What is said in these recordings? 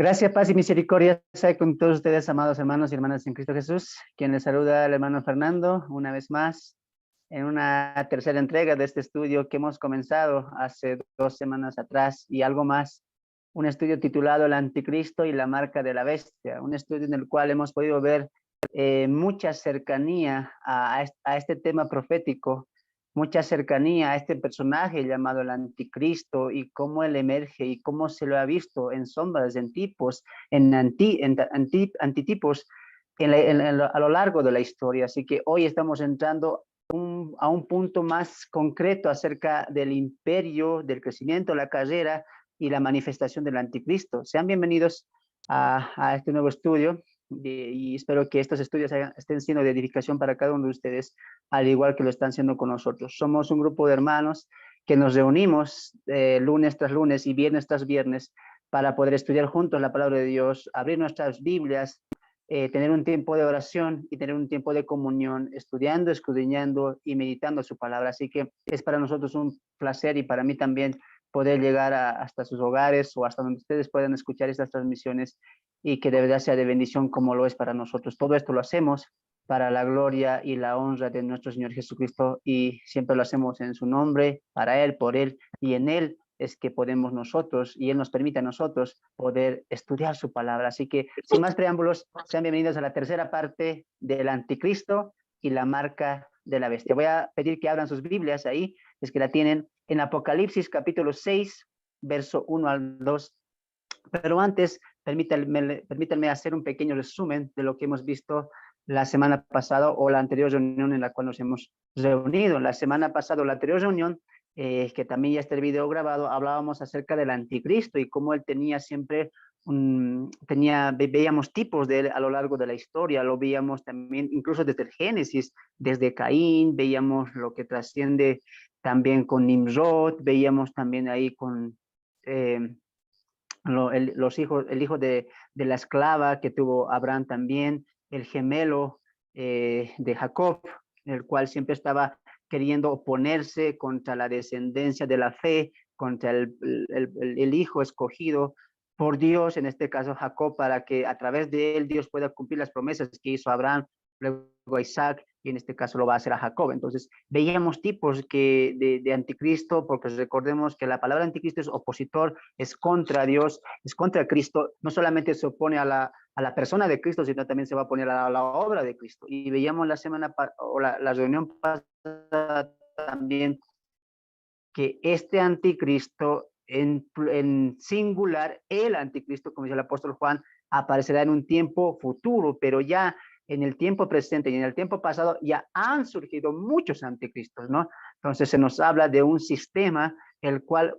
Gracias, paz y misericordia sea con todos ustedes, amados hermanos y hermanas en Cristo Jesús. Quien les saluda el hermano Fernando, una vez más, en una tercera entrega de este estudio que hemos comenzado hace 2 semanas atrás y algo más. Un estudio titulado El Anticristo y la marca de la bestia. Un estudio en el cual hemos podido ver mucha cercanía a este tema profético, mucha cercanía a este personaje llamado el anticristo y cómo él emerge y cómo se lo ha visto en sombras, en tipos, antitipos a lo largo de la historia. Así que hoy estamos entrando a un punto más concreto acerca del imperio, del crecimiento, la carrera y la manifestación del anticristo. Sean bienvenidos a este nuevo estudio y espero que estos estudios estén siendo de edificación para cada uno de ustedes, al igual que lo están haciendo con nosotros. Somos un grupo de hermanos que nos reunimos lunes tras lunes y viernes tras viernes para poder estudiar juntos la palabra de Dios, abrir nuestras Biblias, tener un tiempo de oración y tener un tiempo de comunión, estudiando, escudriñando y meditando su palabra. Así que es para nosotros un placer y para mí también poder llegar hasta sus hogares o hasta donde ustedes puedan escuchar estas transmisiones y que de verdad sea de bendición como lo es para nosotros. Todo esto lo hacemos para la gloria y la honra de nuestro Señor Jesucristo y siempre lo hacemos en su nombre, para Él, por Él y en Él es que podemos nosotros y Él nos permite a nosotros poder estudiar su palabra. Así que sin más preámbulos, sean bienvenidos a la tercera parte del Anticristo y la marca de la bestia. Voy a pedir que abran sus Biblias ahí, es que la tienen en Apocalipsis capítulo 6, verso 1 al 2. Pero antes, permítanme hacer un pequeño resumen de lo que hemos visto la semana pasada o la anterior reunión en la cual nos hemos reunido. La semana pasada, la anterior reunión, que también ya está el video grabado, hablábamos acerca del anticristo y cómo él tenía siempre veíamos tipos de él a lo largo de la historia, lo veíamos también incluso desde el Génesis, desde Caín, veíamos lo que trasciende también con Nimrod, veíamos también ahí con el hijo de la esclava que tuvo Abraham también, el gemelo de Jacob, el cual siempre estaba queriendo oponerse contra la descendencia de la fe, contra el hijo escogido por Dios, en este caso Jacob, para que a través de él Dios pueda cumplir las promesas que hizo a Abraham, luego a Isaac, y en este caso lo va a hacer a Jacob. Entonces, veíamos tipos de anticristo, porque recordemos que la palabra anticristo es opositor, es contra Dios, es contra Cristo, no solamente se opone a la persona de Cristo, sino también se va a oponer a la obra de Cristo. Y veíamos la reunión pasada también que este anticristo en singular, el anticristo, como dice el apóstol Juan, aparecerá en un tiempo futuro, pero ya en el tiempo presente y en el tiempo pasado ya han surgido muchos anticristos, ¿no? Entonces se nos habla de un sistema el cual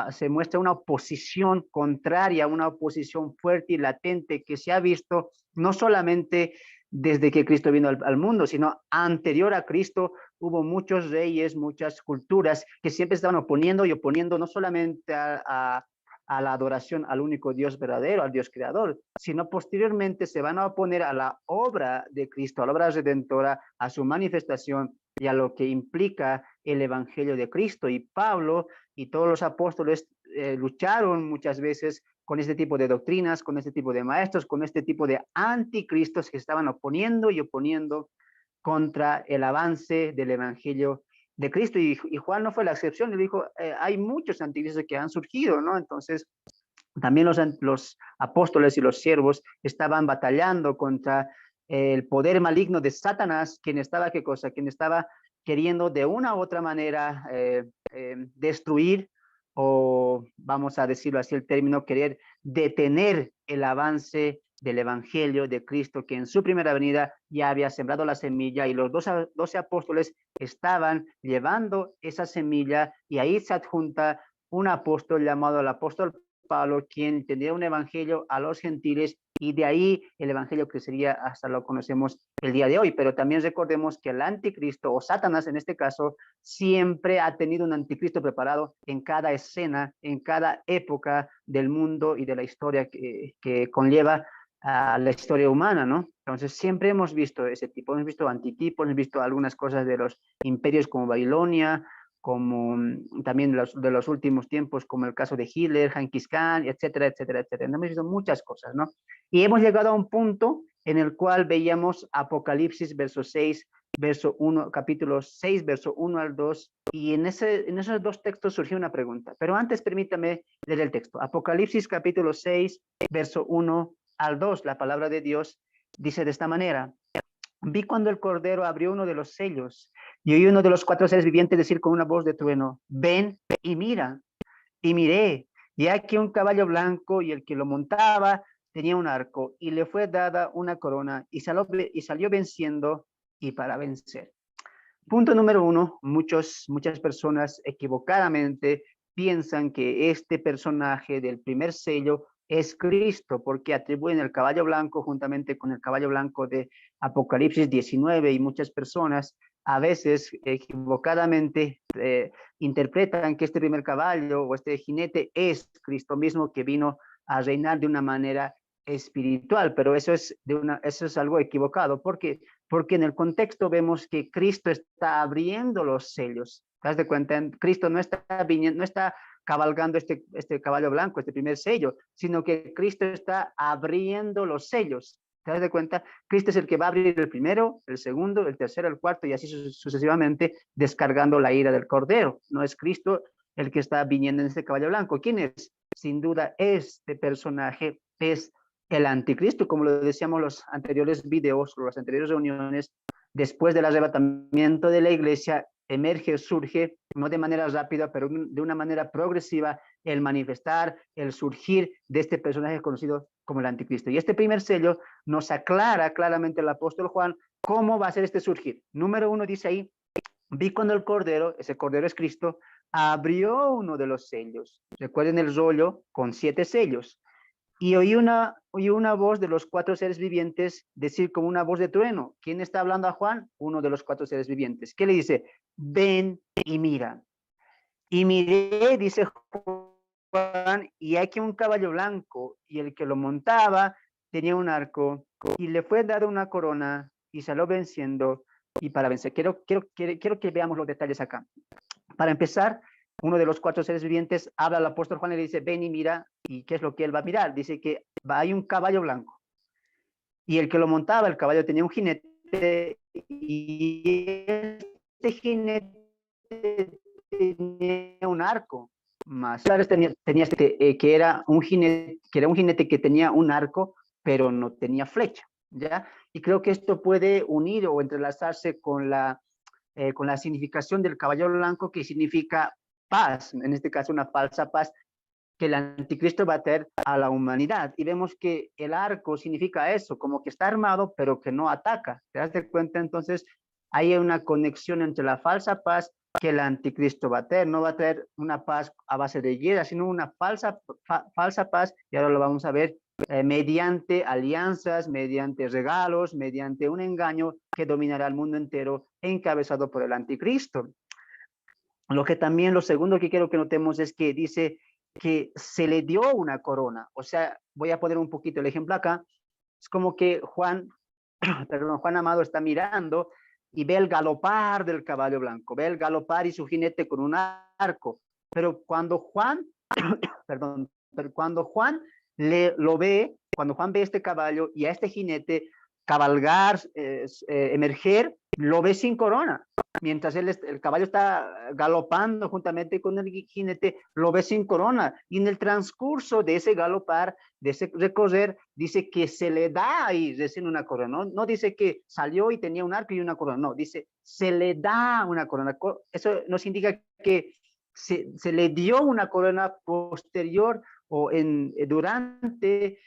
se muestra una oposición contraria, una oposición fuerte y latente que se ha visto no solamente desde que Cristo vino al mundo, sino anterior a Cristo hubo muchos reyes, muchas culturas que siempre estaban oponiendo y oponiendo no solamente a la adoración al único Dios verdadero, al Dios creador, sino posteriormente se van a oponer a la obra de Cristo, a la obra redentora, a su manifestación y a lo que implica el evangelio de Cristo. Y Pablo y todos los apóstoles lucharon muchas veces con este tipo de doctrinas, con este tipo de maestros, con este tipo de anticristos que estaban oponiendo y oponiendo contra el avance del evangelio de Cristo. Y Juan no fue la excepción, le dijo, hay muchos anticristos que han surgido, ¿no? Entonces, también los apóstoles y los siervos estaban batallando contra el poder maligno de Satanás, quien estaba, ¿qué cosa? Quien estaba queriendo de una u otra manera destruir, o vamos a decirlo así el término, querer detener el avance del evangelio de Cristo, que en su primera venida ya había sembrado la semilla y los 12 apóstoles estaban llevando esa semilla, y ahí se adjunta un apóstol llamado el apóstol Pablo, quien tendría un evangelio a los gentiles, y de ahí el evangelio crecería hasta lo conocemos el día de hoy. Pero también recordemos que el anticristo, o Satanás en este caso, siempre ha tenido un anticristo preparado en cada escena, en cada época del mundo y de la historia que conlleva a la historia humana, ¿no? Entonces siempre hemos visto ese tipo, hemos visto antitipos, hemos visto algunas cosas de los imperios como Babilonia, como también de los últimos tiempos, como el caso de Hitler, Genghis Khan, etcétera, etcétera, etcétera. Hemos visto muchas cosas, ¿no? Y hemos llegado a un punto en el cual veíamos Apocalipsis, verso 6, verso 1, capítulo 6, verso 1 al 2, y en esos dos textos surgió una pregunta. Pero antes permítame leer el texto. Apocalipsis, capítulo 6, verso 1 al 2, la palabra de Dios dice de esta manera: vi cuando el Cordero abrió uno de los sellos, y oí uno de los cuatro seres vivientes decir con una voz de trueno: ven y mira. Y miré, y aquí un caballo blanco, y el que lo montaba tenía un arco, y le fue dada una corona, y salió venciendo y para vencer. Punto número uno: muchas personas equivocadamente piensan que este personaje del primer sello es Cristo, porque atribuyen el caballo blanco juntamente con el caballo blanco de Apocalipsis 19, y muchas personas a veces equivocadamente interpretan que este primer caballo o este jinete es Cristo mismo, que vino a reinar de una manera espiritual, pero eso es algo equivocado, porque en el contexto vemos que Cristo está abriendo los sellos. ¿Te das de cuenta? Cristo no está viniendo, no está cabalgando este caballo blanco, este primer sello, sino que Cristo está abriendo los sellos. ¿Te das de cuenta? Cristo es el que va a abrir el primero, el segundo, el tercero, el cuarto, y así sucesivamente, descargando la ira del Cordero. No es Cristo el que está viniendo en este caballo blanco. ¿Quién es? Sin duda, este personaje es el anticristo, como lo decíamos los anteriores videos, las anteriores reuniones. Después del arrebatamiento de la iglesia, emerge, surge, no de manera rápida, pero de una manera progresiva, el manifestar, el surgir de este personaje conocido como el anticristo. Y este primer sello nos aclara claramente el apóstol Juan cómo va a ser este surgir. Número uno dice ahí: vi cuando el Cordero, ese Cordero es Cristo, abrió uno de los sellos. Recuerden el rollo con 7 sellos. Y oí una voz de los 4 seres vivientes decir como una voz de trueno. ¿Quién está hablando a Juan? Uno de los 4 seres vivientes. ¿Qué le dice? Ven y mira. Y miré, dice Juan, y aquí un caballo blanco, y el que lo montaba tenía un arco, y le fue dada una corona, y salió venciendo y para vencer. Quiero que veamos los detalles acá. Para empezar, uno de los 4 seres vivientes habla al apóstol Juan y le dice: ven y mira. ¿Y qué es lo que él va a mirar? Dice que hay un caballo blanco, y el que lo montaba, el caballo, tenía un jinete, y este jinete tenía un arco. Más tenía que era un jinete que tenía un arco, pero no tenía flecha, ¿ya? Y creo que esto puede unir o entrelazarse con la significación del caballo blanco, que significa paz, en este caso una falsa paz, que el anticristo va a traer a la humanidad. Y vemos que el arco significa eso, como que está armado, pero que no ataca. ¿Te das de cuenta? Entonces, hay una conexión entre la falsa paz que el anticristo va a traer. No va a traer una paz a base de guerra, sino una falsa paz, y ahora lo vamos a ver, mediante alianzas, mediante regalos, mediante un engaño que dominará el mundo entero, encabezado por el anticristo. Lo segundo que quiero que notemos es que dice que se le dio una corona. O sea, voy a poner un poquito el ejemplo acá. Es como que Juan Amado está mirando y ve el galopar del caballo blanco, ve el galopar y su jinete con un arco. Pero cuando Juan, cuando Juan lo ve, cuando Juan ve este caballo y a este jinete cabalgar, emerger, lo ve sin corona. Mientras el caballo está galopando juntamente con el jinete, lo ve sin corona. Y en el transcurso de ese galopar, de ese recorrer, dice que se le da ahí recién una corona. No dice que salió y tenía un arco y una corona. No, dice se le da una corona. Eso nos indica que se le dio una corona posterior o durante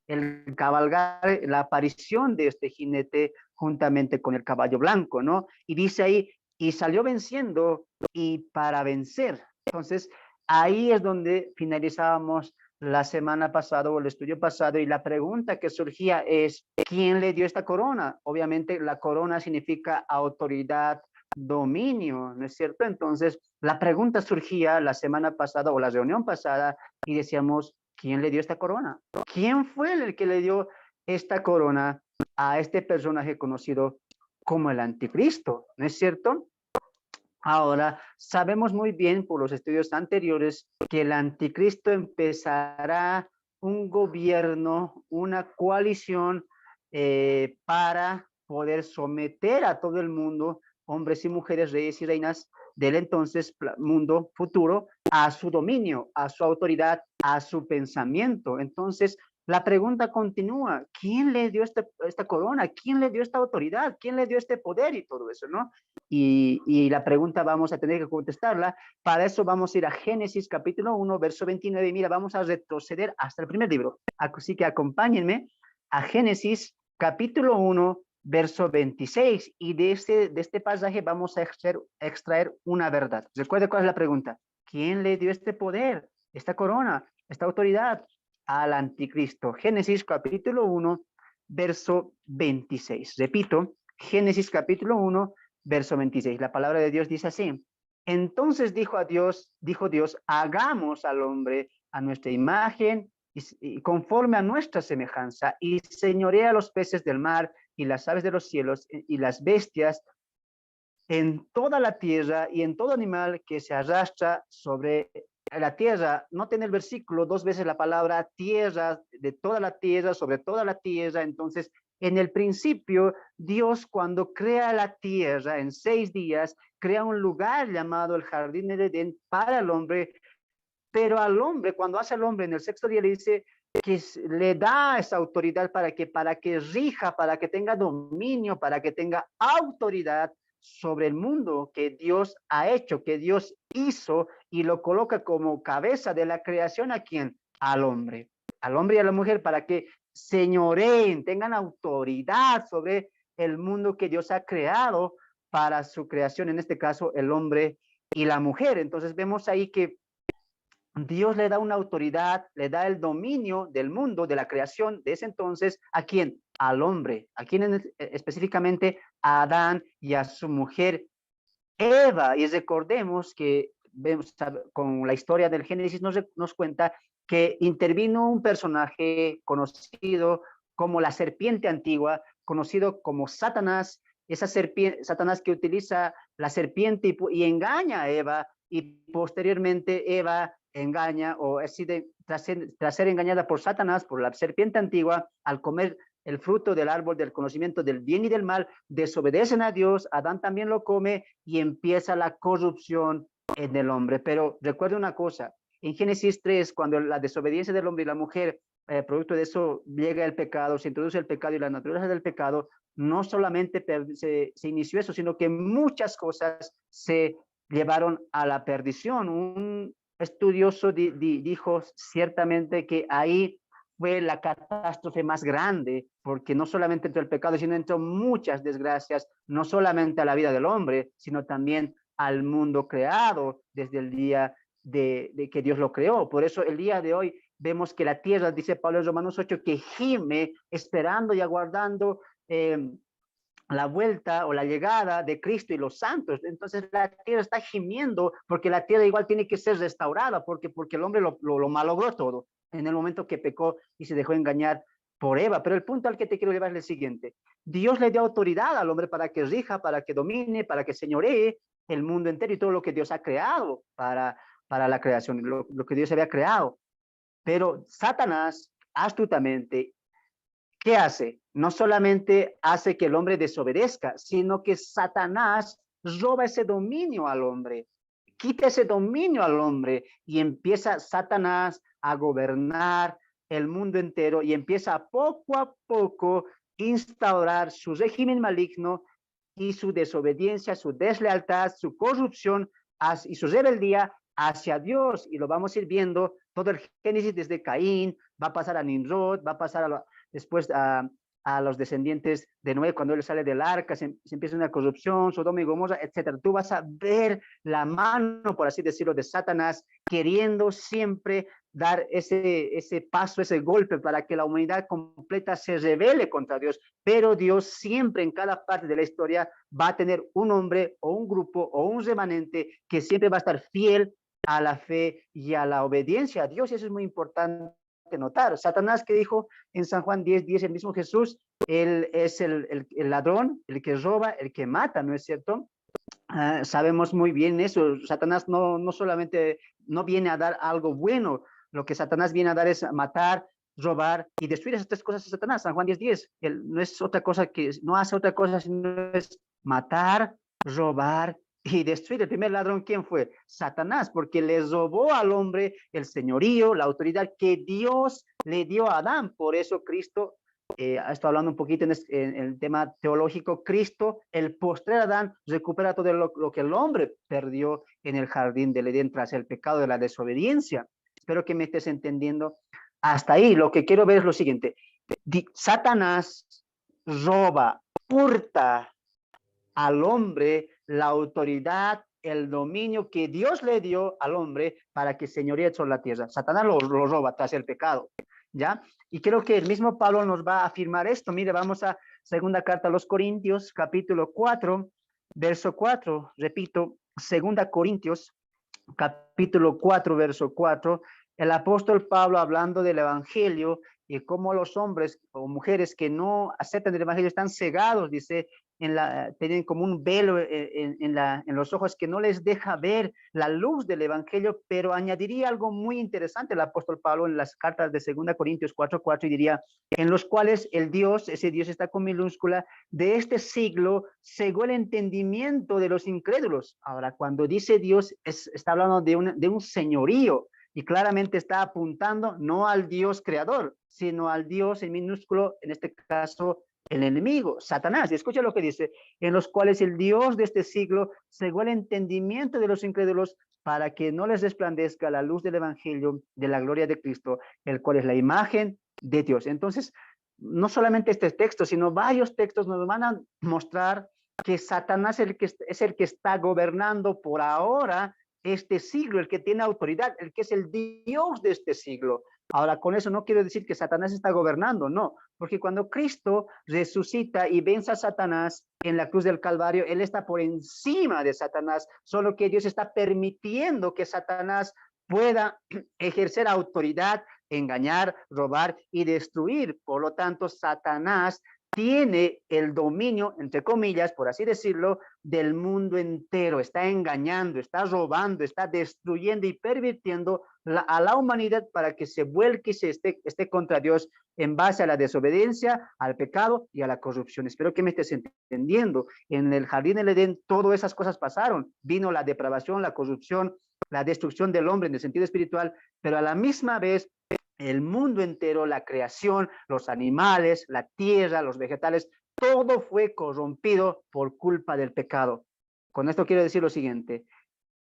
el cabalgar, la aparición de este jinete juntamente con el caballo blanco, ¿no? Y dice ahí: y salió venciendo y para vencer. Entonces, ahí es donde finalizábamos la semana pasada o el estudio pasado, y la pregunta que surgía es: ¿quién le dio esta corona? Obviamente la corona significa autoridad, dominio, ¿no es cierto? Entonces, la pregunta surgía la semana pasada o la reunión pasada, y decíamos: ¿quién le dio esta corona? ¿Quién fue el que le dio esta corona a este personaje conocido como el anticristo? ¿No es cierto? Ahora, sabemos muy bien por los estudios anteriores que el anticristo empezará un gobierno, una coalición para poder someter a todo el mundo, hombres y mujeres, reyes y reinas del entonces mundo futuro, a su dominio, a su autoridad, a su pensamiento. Entonces, la pregunta continúa, ¿quién le dio esta corona? ¿Quién le dio esta autoridad? ¿Quién le dio este poder y todo eso, no? Y la pregunta vamos a tener que contestarla. Para eso vamos a ir a Génesis capítulo 1, verso 29. Mira, vamos a retroceder hasta el primer libro. Así que acompáñenme a Génesis capítulo 1, verso 26. Y de este pasaje vamos a extraer una verdad. Recuerde cuál es la pregunta. ¿Quién le dio este poder, esta corona, esta autoridad al anticristo? Génesis capítulo 1, verso 26. Repito, Génesis capítulo 1, verso 26. La palabra de Dios dice así. Entonces dijo Dios, hagamos al hombre a nuestra imagen y conforme a nuestra semejanza, y señorea los peces del mar y las aves de los cielos y las bestias en toda la tierra y en todo animal que se arrastra sobre la tierra. Noten el versículo, dos veces la palabra tierra, de toda la tierra, sobre toda la tierra. Entonces, en el principio, Dios cuando crea la tierra en 6 días, crea un lugar llamado el jardín de Edén para el hombre, pero al hombre, cuando hace al hombre en el 6º día, le dice que le da esa autoridad para que rija, para que tenga dominio, para que tenga autoridad sobre el mundo que Dios ha hecho, que Dios hizo, y lo coloca como cabeza de la creación. ¿A quién? Al hombre y a la mujer, para que señoreen, tengan autoridad sobre el mundo que Dios ha creado para su creación, en este caso el hombre y la mujer. Entonces vemos ahí que Dios le da una autoridad, le da el dominio del mundo, de la creación de ese entonces. ¿A quién? Al hombre. ¿A quién específicamente? A Adán y a su mujer Eva. Y recordemos que vemos, con la historia del Génesis nos cuenta que intervino un personaje conocido como la serpiente antigua, conocido como Satanás, esa serpiente, Satanás que utiliza la serpiente y engaña a Eva, y posteriormente Eva engaña, o así tras ser engañada por Satanás, por la serpiente antigua, al comer el fruto del árbol del conocimiento del bien y del mal, desobedecen a Dios, Adán también lo come y empieza la corrupción en el hombre. Pero recuerda una cosa, en Génesis 3, cuando la desobediencia del hombre y la mujer, producto de eso llega el pecado, se introduce el pecado y la naturaleza del pecado, no solamente se inició eso, sino que muchas cosas se llevaron a la perdición. Un estudioso dijo ciertamente que ahí fue la catástrofe más grande, porque no solamente entró el pecado, sino entró muchas desgracias, no solamente a la vida del hombre, sino también al mundo creado desde el día de que Dios lo creó. Por eso el día de hoy vemos que la tierra, dice Pablo en Romanos 8, que gime esperando y aguardando la vuelta o la llegada de Cristo y los santos. Entonces la tierra está gimiendo porque la tierra igual tiene que ser restaurada, porque el hombre lo malogró todo en el momento que pecó y se dejó engañar por Eva. Pero el punto al que te quiero llevar es el siguiente. Dios le dio autoridad al hombre para que rija, para que domine, para que señoree el mundo entero y todo lo que Dios ha creado para la creación, lo que Dios había creado. Pero Satanás astutamente, ¿qué hace? No solamente hace que el hombre desobedezca, sino que Satanás roba ese dominio al hombre, quita ese dominio al hombre, y empieza Satanás a gobernar el mundo entero y empieza poco a poco instaurar su régimen maligno y su desobediencia, su deslealtad, su corrupción y su rebeldía hacia Dios. Y lo vamos a ir viendo todo el Génesis desde Caín, va a pasar a Nimrod, va a pasar después a los descendientes de Noé, cuando él sale del arca, se empieza una corrupción, Sodoma y Gomorra, etcétera. Tú vas a ver la mano, por así decirlo, de Satanás, queriendo siempre dar ese paso, ese golpe, para que la humanidad completa se rebele contra Dios. Pero Dios siempre, en cada parte de la historia, va a tener un hombre o un grupo o un remanente que siempre va a estar fiel a la fe y a la obediencia a Dios. Y eso es muy importante notar. Satanás, que dijo en San Juan 10:10, el mismo Jesús, él es el ladrón, el que roba, el que mata, ¿no es cierto? sabemos muy bien eso. Satanás no solamente no viene a dar algo bueno, lo que Satanás viene a dar es matar, robar y destruir. Esas tres cosas de Satanás. San Juan 10:10. Él no es otra cosa que, no hace otra cosa sino es matar, robar y destruir. El primer ladrón, ¿quién fue? Satanás, porque le robó al hombre el señorío, la autoridad que Dios le dio a Adán. Por eso Cristo, estoy hablando un poquito en el tema teológico. Cristo, el postrer Adán, recupera todo lo que el hombre perdió en el jardín del Edén tras el pecado de la desobediencia. Espero que me estés entendiendo. Hasta ahí lo que quiero ver es lo siguiente. Satanás roba, hurta al hombre la autoridad, el dominio que Dios le dio al hombre para que señoríe sobre la tierra. Satanás lo roba tras el pecado, ¿ya? Y creo que el mismo Pablo nos va a afirmar esto. Mire, vamos a segunda carta a los Corintios, capítulo 4, verso 4. Repito, segunda Corintios, capítulo 4, verso 4. El apóstol Pablo, hablando del evangelio y cómo los hombres o mujeres que no aceptan el evangelio están cegados, dice, tienen como un velo en los ojos que no les deja ver la luz del evangelio. Pero añadiría algo muy interesante el apóstol Pablo en las cartas de 2 Corintios 4:4, y diría, en los cuales el Dios, ese Dios está con minúscula, de este siglo cegó el entendimiento de los incrédulos. Ahora, cuando dice Dios, está hablando de un señorío, y claramente está apuntando no al Dios creador, sino al Dios en minúsculo, en este caso el enemigo, Satanás. Y escucha lo que dice, en los cuales el Dios de este siglo cegó el entendimiento de los incrédulos para que no les resplandezca la luz del evangelio de la gloria de Cristo, el cual es la imagen de Dios. Entonces, no solamente este texto, sino varios textos nos van a mostrar que Satanás es el que está gobernando por ahora este siglo, el que tiene autoridad, el que es el Dios de este siglo. Ahora, con eso no quiero decir que Satanás está gobernando, no, porque cuando Cristo resucita y vence a Satanás en la cruz del Calvario, Él está por encima de Satanás, solo que Dios está permitiendo que Satanás pueda ejercer autoridad, engañar, robar y destruir. Por lo tanto, Satanás tiene el dominio, entre comillas, por así decirlo, del mundo entero. Está engañando, está robando, está destruyendo y pervirtiendo a la humanidad para que se vuelque y esté contra Dios en base a la desobediencia, al pecado y a la corrupción. Espero que me estés entendiendo. En el jardín del Edén, todas esas cosas pasaron. Vino la depravación, la corrupción, la destrucción del hombre en el sentido espiritual, pero a la misma vez el mundo entero, la creación, los animales, la tierra, los vegetales, todo fue corrompido por culpa del pecado. Con esto quiero decir lo siguiente: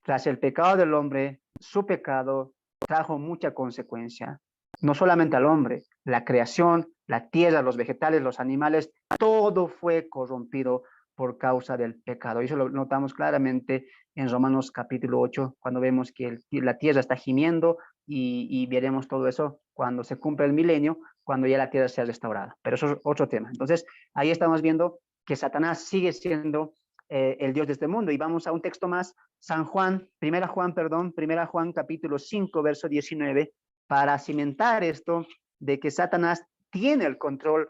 tras el pecado del hombre, su pecado trajo mucha consecuencia. No solamente al hombre, la creación, la tierra, los vegetales, los animales, todo fue corrompido por causa del pecado. Y eso lo notamos claramente en Romanos capítulo 8, cuando vemos que la tierra está gimiendo, y veremos todo eso cuando se cumpla el milenio, cuando ya la tierra sea restaurada. Pero eso es otro tema. Entonces, ahí estamos viendo que Satanás sigue siendo el Dios de este mundo. Y vamos a un texto más, primera Juan capítulo 5, verso 19, para cimentar esto de que Satanás tiene el control,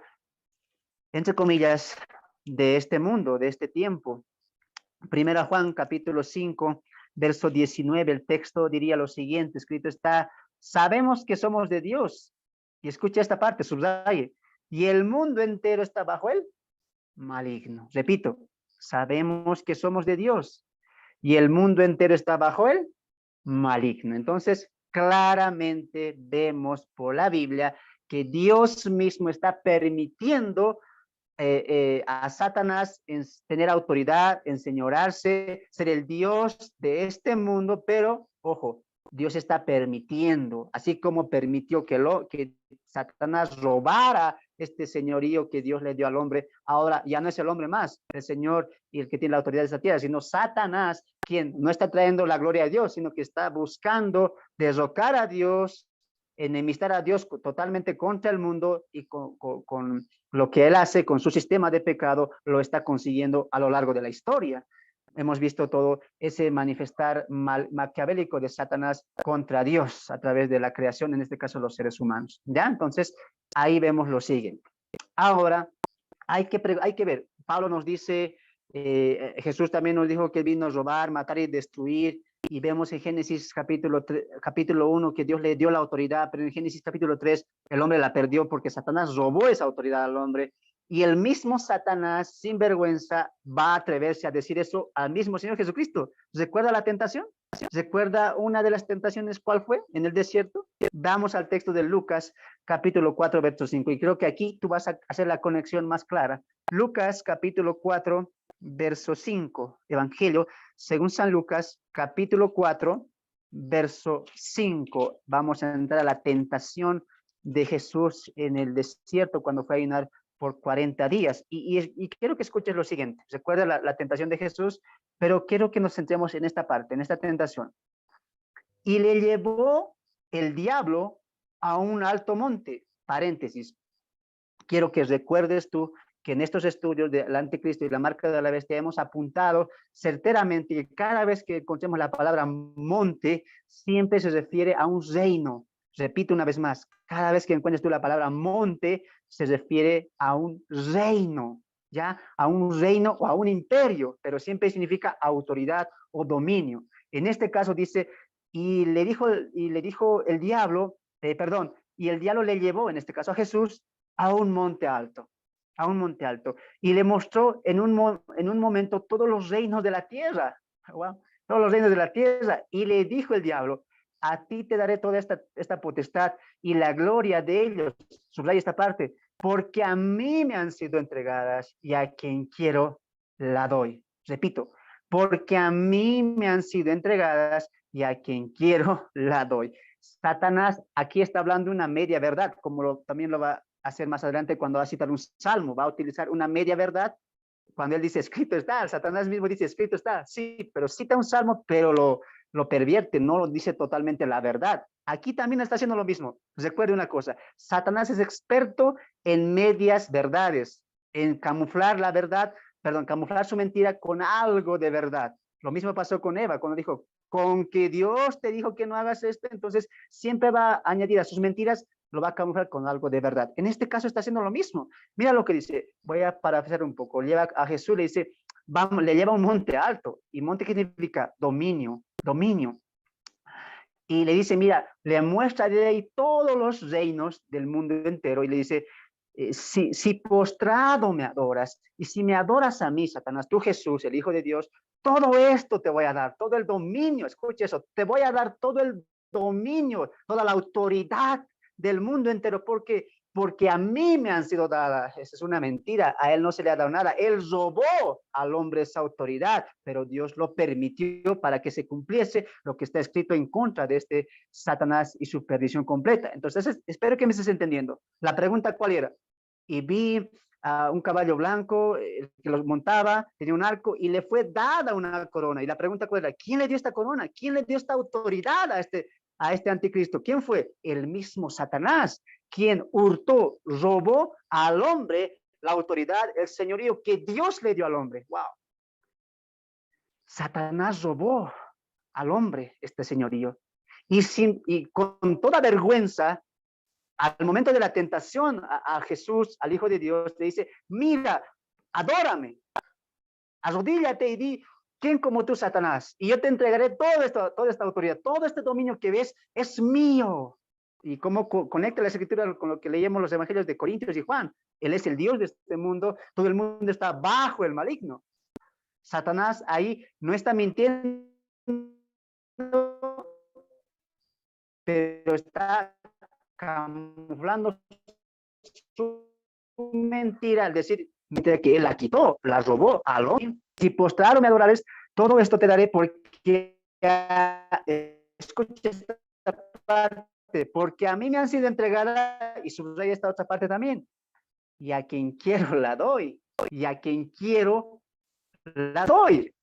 entre comillas, de este mundo, de este tiempo. Primera Juan capítulo 5, verso 19, el texto diría lo siguiente, escrito está: sabemos que somos de Dios. Y escucha esta parte, subraye: y el mundo entero está bajo él maligno. Repito, sabemos que somos de Dios y el mundo entero está bajo él maligno. Entonces, claramente vemos por la Biblia que Dios mismo está permitiendo a Satanás en tener autoridad, enseñorearse, ser el Dios de este mundo. Pero, ojo, Dios está permitiendo, así como permitió que Satanás robara este señorío que Dios le dio al hombre. Ahora ya no es el hombre más, el Señor y el que tiene la autoridad de esta tierra, sino Satanás, quien no está trayendo la gloria a Dios, sino que está buscando derrocar a Dios, enemistar a Dios totalmente contra el mundo, y con lo que él hace con su sistema de pecado lo está consiguiendo a lo largo de la historia. Hemos visto todo ese manifestar maquiavélico de Satanás contra Dios a través de la creación, en este caso los seres humanos. ¿Ya? Entonces, ahí vemos lo siguiente. Ahora, hay que ver, Pablo nos dice Jesús también nos dijo que vino a robar, matar y destruir. Y vemos en Génesis capítulo 1 que Dios le dio la autoridad, pero en Génesis capítulo 3 el hombre la perdió porque Satanás robó esa autoridad al hombre. Y el mismo Satanás, sin vergüenza, va a atreverse a decir eso al mismo Señor Jesucristo. ¿Recuerda la tentación? ¿Recuerda una de las tentaciones cuál fue en el desierto? Vamos al texto de Lucas, capítulo 4, verso 5. Y creo que aquí tú vas a hacer la conexión más clara. Lucas, capítulo 4, verso 5. Evangelio, según San Lucas, capítulo 4, verso 5. Vamos a entrar a la tentación de Jesús en el desierto cuando fue a ayunar por 40 días. Y quiero que escuches lo siguiente. Recuerda la tentación de Jesús, pero quiero que nos centremos en esta parte, en esta tentación. Y le llevó el diablo a un alto monte. Paréntesis. Quiero que recuerdes tú que en estos estudios del anticristo y la marca de la bestia hemos apuntado certeramente que cada vez que encontremos la palabra monte, siempre se refiere a un reino. Repito una vez más, cada vez que encuentres tú la palabra monte, se refiere a un reino, ¿ya? A un reino o a un imperio, pero siempre significa autoridad o dominio. En este caso dice, y le dijo el diablo, y el diablo le llevó, en este caso a Jesús, a un monte alto, y le mostró en un momento todos los reinos de la tierra, wow, todos los reinos de la tierra, y le dijo el diablo, a ti te daré toda esta potestad y la gloria de ellos, subraya esta parte, porque a mí me han sido entregadas y a quien quiero la doy. Repito, porque a mí me han sido entregadas y a quien quiero la doy. Satanás aquí está hablando una media verdad, como también lo va a hacer más adelante cuando va a citar un salmo, va a utilizar una media verdad. Cuando él dice escrito está, Satanás mismo dice escrito está, sí, pero cita un salmo, pero lo pervierte, no lo dice totalmente la verdad. Aquí también está haciendo lo mismo. Recuerde una cosa, Satanás es experto en medias verdades, en camuflar la verdad, camuflar su mentira con algo de verdad. Lo mismo pasó con Eva, cuando dijo, con que Dios te dijo que no hagas esto, entonces siempre va a añadir a sus mentiras, lo va a camuflar con algo de verdad. En este caso está haciendo lo mismo. Mira lo que dice, voy a parafrasear un poco. Lleva a Jesús, le dice, le lleva a un monte alto. ¿Y monte qué significa? Dominio. Y le dice, mira, le muestra de ahí todos los reinos del mundo entero y le dice, si postrado me adoras y si me adoras a mí, Satanás, tú Jesús, el Hijo de Dios, todo esto te voy a dar, todo el dominio, escucha eso, te voy a dar todo el dominio, toda la autoridad del mundo entero, porque a mí me han sido dadas. Esa es una mentira, a él no se le ha dado nada, él robó al hombre esa autoridad, pero Dios lo permitió para que se cumpliese lo que está escrito en contra de este Satanás y su perdición completa. Entonces, espero que me estés entendiendo. La pregunta, ¿cuál era? Y vi un caballo blanco que los montaba, tenía un arco y le fue dada una corona. Y la pregunta, ¿cuál era? ¿Quién le dio esta corona? ¿Quién le dio esta autoridad a este anticristo? ¿Quién fue? El mismo Satanás, quien hurtó, robó al hombre la autoridad, el señorío que Dios le dio al hombre. Wow. Satanás robó al hombre este señorío. Y con toda vergüenza, al momento de la tentación a Jesús, al Hijo de Dios, le dice, mira, adórame, arrodíllate y di, ¿quién como tú, Satanás? Y yo te entregaré toda esta autoridad, todo este dominio que ves es mío. Y cómo conecta la escritura con lo que leemos los evangelios de Corintios y Juan. Él es el Dios de este mundo, todo el mundo está bajo el maligno. Satanás ahí no está mintiendo, pero está camuflando su mentira al decir que él la quitó, la robó al hombre. Si postrado me adorares, todo esto te daré porque escucha esta parte, porque a mí me han sido entregadas, y subraya esta otra parte también, y a quien quiero la doy, y a quien quiero la doy.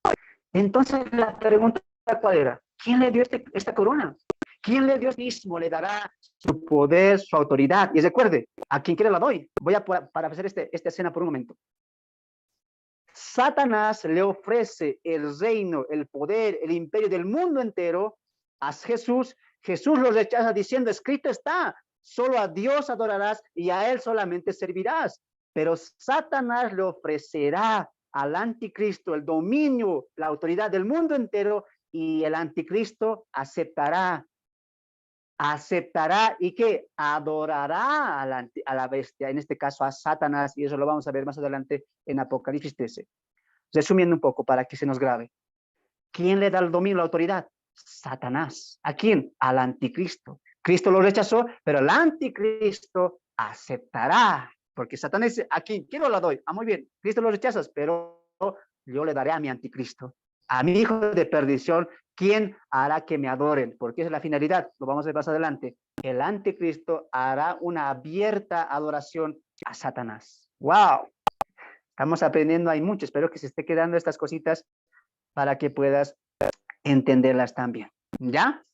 Entonces la pregunta, ¿cuál era? ¿Quién le dio esta corona? ¿Quién le dio mismo? Le dará su poder, su autoridad. Y recuerde, a quien quiera la doy. Voy a hacer esta escena por un momento. Satanás le ofrece el reino, el poder, el imperio del mundo entero a Jesús. Jesús lo rechaza diciendo, escrito está, solo a Dios adorarás y a él solamente servirás. Pero Satanás le ofrecerá al anticristo el dominio, la autoridad del mundo entero, y el anticristo aceptará y que adorará a la bestia, en este caso a Satanás, y eso lo vamos a ver más adelante en Apocalipsis 13. Resumiendo un poco para que se nos grabe. ¿Quién le da el dominio, la autoridad? Satanás. ¿A quién? Al anticristo. Cristo lo rechazó, pero el anticristo aceptará, porque Satanás dice, ¿a quién? ¿Quién lo doy? Ah, muy bien, Cristo lo rechazas, pero yo le daré a mi anticristo, a mi hijo de perdición, ¿quién hará que me adoren? Porque esa es la finalidad, lo vamos a ver más adelante. El anticristo hará una abierta adoración a Satanás. ¡Wow! Estamos aprendiendo, hay mucho, espero que se esté quedando estas cositas para que puedas entenderlas también. ¿Ya?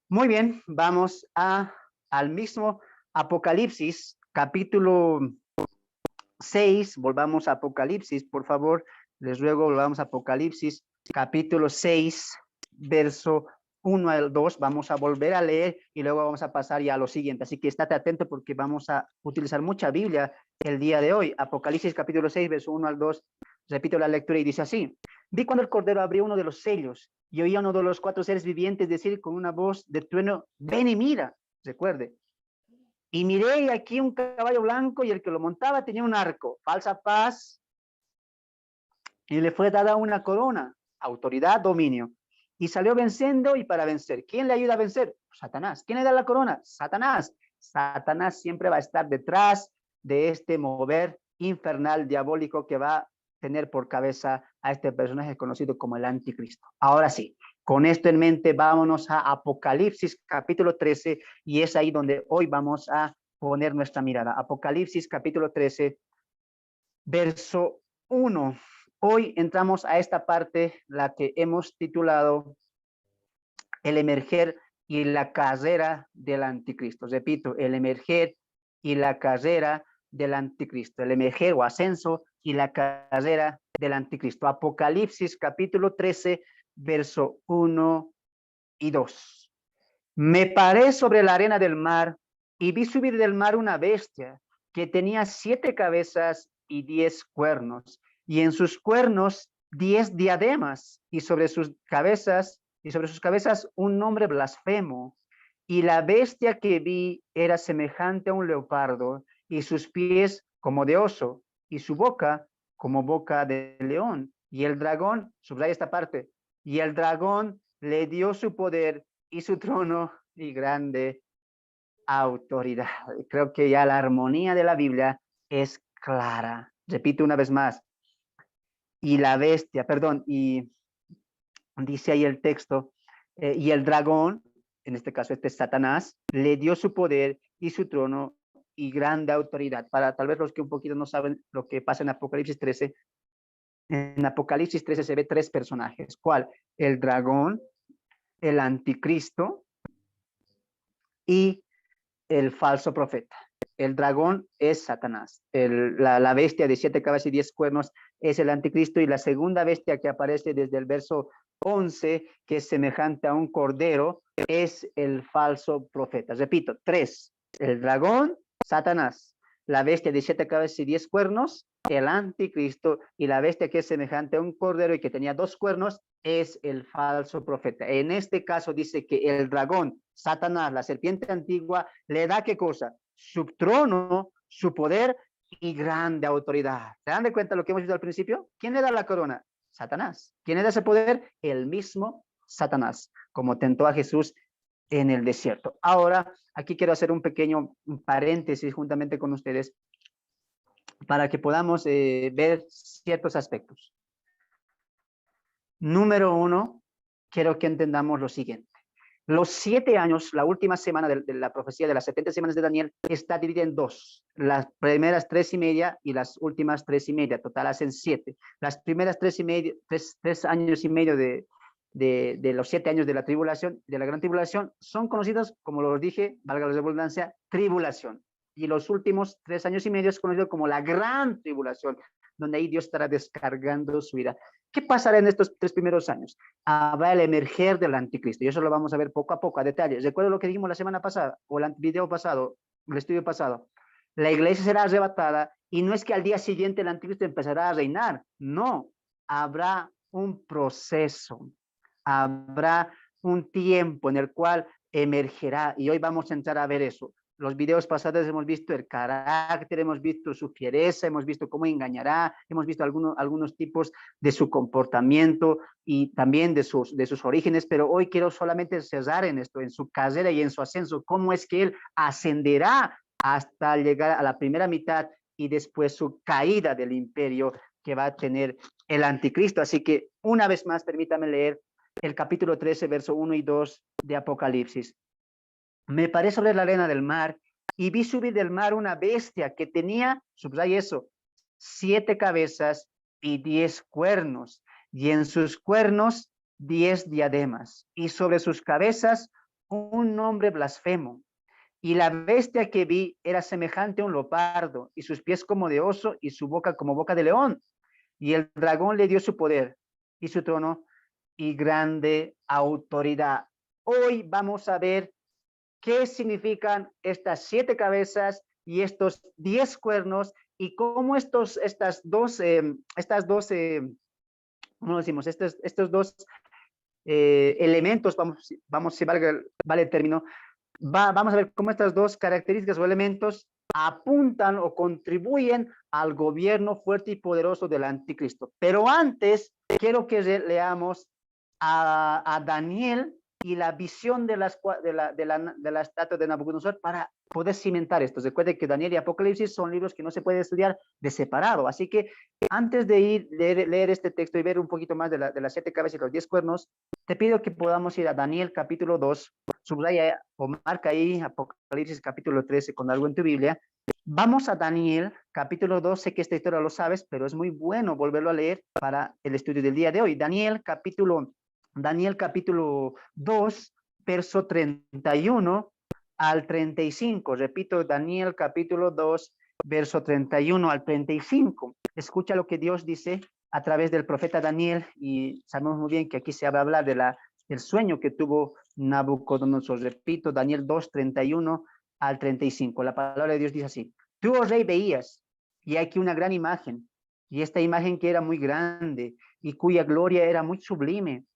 Muy bien, vamos al mismo Apocalipsis, capítulo 6, volvamos a Apocalipsis, por favor, les ruego, volvamos a Apocalipsis, capítulo 6, verso 1 al 2, vamos a volver a leer y luego vamos a pasar ya a lo siguiente, así que estate atento porque vamos a utilizar mucha Biblia el día de hoy. Apocalipsis capítulo 6, verso 1 al 2, repito la lectura y dice así: vi cuando el Cordero abrió uno de los sellos y oía uno de los 4 seres vivientes decir con una voz de trueno, ven y mira, recuerde. Y miré aquí un caballo blanco y el que lo montaba tenía un arco, falsa paz, y le fue dada una corona, autoridad, dominio. Y salió venciendo y para vencer. ¿Quién le ayuda a vencer? Satanás. ¿Quién le da la corona? Satanás. Satanás siempre va a estar detrás de este mover infernal, diabólico, que va a tener por cabeza a este personaje conocido como el anticristo. Ahora sí, con esto en mente, vámonos a Apocalipsis capítulo 13 y es ahí donde hoy vamos a poner nuestra mirada. Apocalipsis capítulo 13, verso 1. Hoy entramos a esta parte, la que hemos titulado el emerger y la carrera del anticristo. Repito, el emerger y la carrera del anticristo. El emerger o ascenso y la carrera del anticristo. Apocalipsis capítulo 13, verso 1 y 2. Me paré sobre la arena del mar y vi subir del mar una bestia que tenía 7 cabezas y 10 cuernos, y en sus cuernos 10 diademas, y sobre sus cabezas un nombre blasfemo. Y la bestia que vi era semejante a un leopardo, y sus pies como de oso, y su boca como boca de león. Y el dragón, subraya esta parte, y el dragón le dio su poder y su trono y grande autoridad. Creo que ya la armonía de la Biblia es clara. Repito una vez más. Y la bestia, perdón, y dice ahí el texto, y el dragón, en este caso este es Satanás, le dio su poder y su trono y grande autoridad. Para tal vez los que un poquito no saben lo que pasa en Apocalipsis 13, en Apocalipsis 13 se ve 3 personajes. ¿Cuál? El dragón, el anticristo y el falso profeta. El dragón es Satanás. La bestia de 7 cabezas y 10 cuernos es el anticristo, y la segunda bestia que aparece desde el verso 11, que es semejante a un cordero, es el falso profeta. Repito, 3. El dragón, Satanás. La bestia de 7 cabezas y 10 cuernos, el anticristo, y la bestia que es semejante a un cordero y que tenía 2 cuernos, es el falso profeta. En este caso dice que el dragón, Satanás, la serpiente antigua, le da ¿qué cosa? Su trono, su poder y grande autoridad. ¿Se dan de cuenta lo que hemos visto al principio? ¿Quién le da la corona? Satanás. ¿Quién le da ese poder? El mismo Satanás, como tentó a Jesús en el desierto. Ahora, aquí quiero hacer un pequeño paréntesis juntamente con ustedes para que podamos ver ciertos aspectos. Número 1, quiero que entendamos lo siguiente. Los 7 años, la última semana de la profecía de las 70 semanas de Daniel, está dividida en 2. Las primeras 3.5 y las últimas 3.5. Total hacen 7. Las primeras 3 años y medio de los 7 años de la tribulación, de la gran tribulación, son conocidos, como lo dije, valga la redundancia, tribulación. Y los últimos 3 años y medio es conocido como la gran tribulación, donde ahí Dios estará descargando su ira. ¿Qué pasará en estos 3 primeros años? Habrá el emerger del anticristo, y eso lo vamos a ver poco a poco, a detalle. Recuerdo lo que dijimos la semana pasada, o el video pasado, el estudio pasado. la iglesia será arrebatada y no es que al día siguiente el anticristo empezará a reinar, no, habrá un proceso, habrá un tiempo en el cual emergerá y hoy vamos a entrar a ver eso. Los videos pasados hemos visto el carácter, hemos visto su fiereza, hemos visto cómo engañará, hemos visto algunos tipos de su comportamiento y también de sus orígenes, pero hoy quiero solamente cerrar en esto, en su carrera y en su ascenso, cómo es que él ascenderá hasta llegar a la primera mitad y después su caída del imperio que va a tener el anticristo. Así que una vez más, permítame leer el capítulo 13, verso 1 y 2 de Apocalipsis. Me paré sobre la arena del mar y vi subir del mar una bestia que tenía, subraya eso, 7 cabezas y 10 cuernos, y en sus cuernos 10 diademas, y sobre sus cabezas un nombre blasfemo. Y la bestia que vi era semejante a un leopardo, y sus pies como de oso, y su boca como boca de león. Y el dragón le dio su poder, y su trono, y grande autoridad. Hoy vamos a ver qué significan estas 7 cabezas y estos 10 cuernos, y cómo estas dos, ¿cómo decimos? Estos dos elementos, vamos si vale el término, vamos a ver cómo estas dos características o elementos apuntan o contribuyen al gobierno fuerte y poderoso del anticristo. Pero antes, quiero que leamos a Daniel y la visión de la estatua de Nabucodonosor para poder cimentar esto. Recuerde que Daniel y Apocalipsis son libros que no se pueden estudiar de separado. Así que antes de leer este texto y ver un poquito más de las 7 cabezas y los 10 cuernos, te pido que podamos ir a Daniel capítulo 2, subraya o marca ahí Apocalipsis capítulo 13 con algo en tu Biblia. Vamos a Daniel capítulo 2, sé que esta historia lo sabes, pero es muy bueno volverlo a leer para el estudio del día de hoy. Daniel capítulo 2, verso 31 al 35. Repito, Daniel capítulo 2, verso 31 al 35. Escucha lo que Dios dice a través del profeta Daniel, y sabemos muy bien que aquí se va a hablar del sueño que tuvo Nabucodonosor. Repito, Daniel 2, 31 al 35. La palabra de Dios dice así: tú, oh rey, veías, y aquí una gran imagen, y esta imagen que era muy grande y cuya gloria era muy sublime,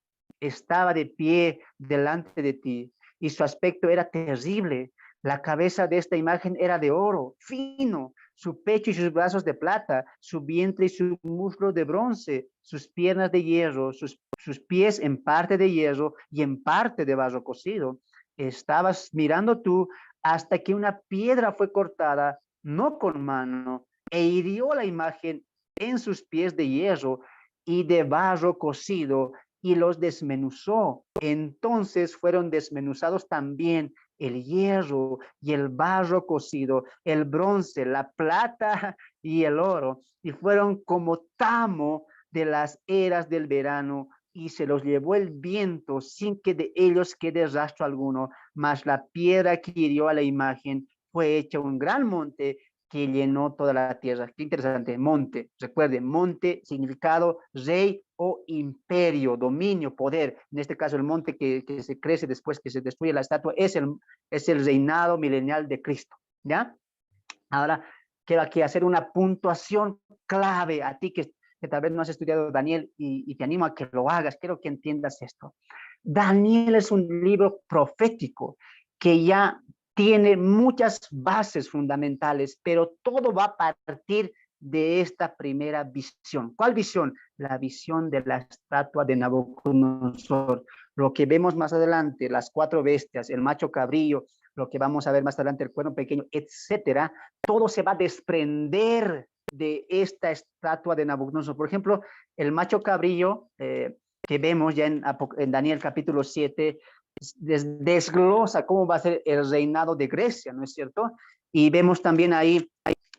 estaba de pie delante de ti, y su aspecto era terrible. La cabeza de esta imagen era de oro fino, su pecho y sus brazos de plata, su vientre y su muslo de bronce, sus piernas de hierro, sus pies en parte de hierro y en parte de barro cocido. Estabas mirando tú hasta que una piedra fue cortada, no con mano, e hirió la imagen en sus pies de hierro y de barro cocido, y los desmenuzó. Entonces fueron desmenuzados también el hierro y el barro cocido, el bronce, la plata y el oro, y fueron como tamo de las eras del verano, y se los llevó el viento sin que de ellos quede rastro alguno. Mas la piedra que hirió a la imagen fue hecha un gran monte que llenó toda la tierra. Qué interesante, monte. Recuerden, monte, significado, rey o imperio, dominio, poder. En este caso, el monte que se crece después que se destruye la estatua es el reinado milenial de Cristo. ¿Ya? Ahora, quiero aquí hacer una puntuación clave a ti que tal vez no has estudiado Daniel, y te animo a que lo hagas. Quiero que entiendas esto. Daniel es un libro profético que ya tiene muchas bases fundamentales, pero todo va a partir de esta primera visión. ¿Cuál visión? La visión de la estatua de Nabucodonosor. Lo que vemos más adelante, las 4 bestias, el macho cabrillo, lo que vamos a ver más adelante, el cuerno pequeño, etcétera, todo se va a desprender de esta estatua de Nabucodonosor. Por ejemplo, el macho cabrillo, que vemos ya en Daniel capítulo 7, desglosa cómo va a ser el reinado de Grecia, ¿no es cierto? Y vemos también ahí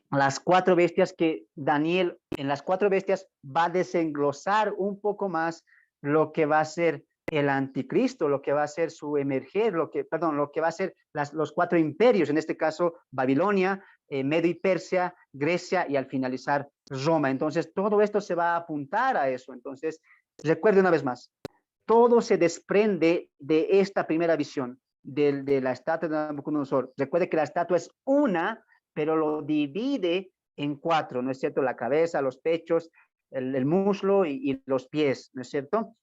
las 4 bestias que Daniel, en las 4 bestias, va a desenglosar un poco más lo que va a ser el anticristo, lo que va a ser su emerger, lo que va a ser los 4 imperios, en este caso Babilonia, Medo y Persia, Grecia y al finalizar Roma. Entonces, todo esto se va a apuntar a eso. Entonces, recuerde una vez más, todo se desprende de esta primera visión de la estatua de Nabucodonosor. Recuerde que la estatua es una pero lo divide en 4, ¿no es cierto? La cabeza, los pechos, el muslo y los pies, ¿no es cierto?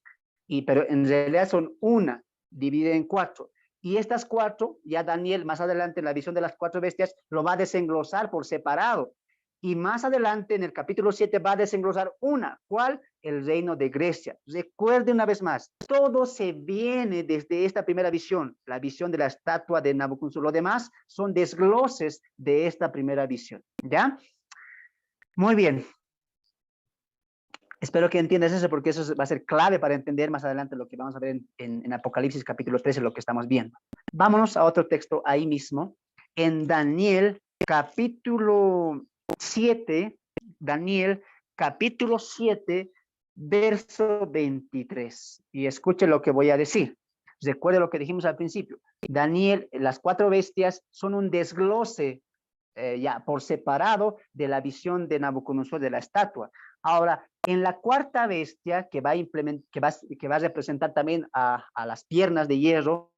Pero en realidad son una, divide en 4. Y estas 4, ya Daniel más adelante en la visión de las 4 bestias, lo va a desenglosar por separado. Y más adelante en el capítulo 7 va a desenglosar una. ¿Cuál? El reino de Grecia. Recuerde una vez más, todo se viene desde esta primera visión, la visión de la estatua de Nabucodonosor. Lo demás son desgloses de esta primera visión. ¿Ya? Muy bien. Espero que entiendas eso, porque eso va a ser clave para entender más adelante lo que vamos a ver en Apocalipsis capítulo 13, lo que estamos viendo. Vámonos a otro texto ahí mismo, en Daniel capítulo 7, Daniel capítulo 7, verso 23. Y escuche lo que voy a decir. Recuerde lo que dijimos al principio. Daniel, las 4 bestias son un desglose ya por separado de la visión de Nabucodonosor de la estatua. Ahora, en la 4ª bestia, que va a representar también a las piernas de hierro,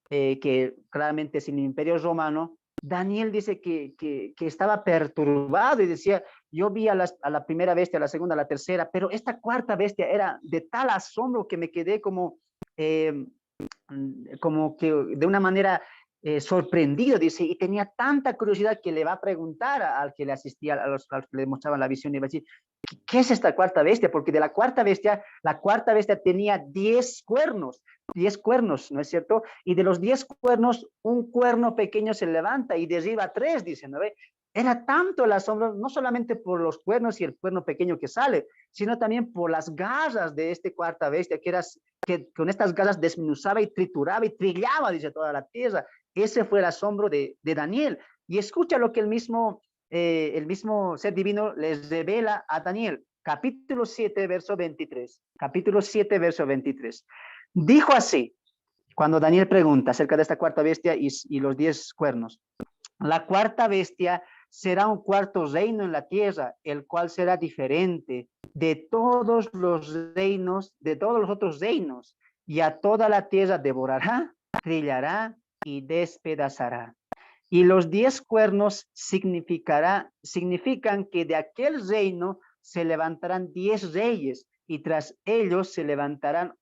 que claramente es el imperio romano, Daniel dice que estaba perturbado y decía, yo vi a la primera bestia, a la segunda, a la tercera, pero esta 4ª bestia era de tal asombro que me quedé como que de una manera sorprendido, dice, y tenía tanta curiosidad que le va a preguntar al que le asistía, a los que le mostraban la visión, y va a decir, ¿qué es esta 4ª bestia? Porque de la 4ª bestia, la 4ª bestia tenía 10 cuernos, ¿no es cierto? Y de los 10 cuernos, un cuerno pequeño se levanta y derriba 3, dice, ¿no ve? Era tanto el asombro, no solamente por los cuernos y el cuerno pequeño que sale, sino también por las garras de este 4ª bestia, que con estas garras desmenuzaba y trituraba y trillaba, dice, toda la tierra. Ese fue el asombro de Daniel. Y escucha lo que el mismo ser divino les revela a Daniel. Capítulo 7, verso 23. Capítulo 7, verso 23. Dijo así, cuando Daniel pregunta acerca de esta 4ª bestia y los 10 cuernos. La 4ª bestia será un 4º reino en la tierra, el cual será diferente de todos los reinos, de todos los otros reinos, y a toda la tierra devorará, trillará y despedazará. Y los 10 cuernos significan que de aquel reino se levantarán 10 reyes, y tras ellos se levantará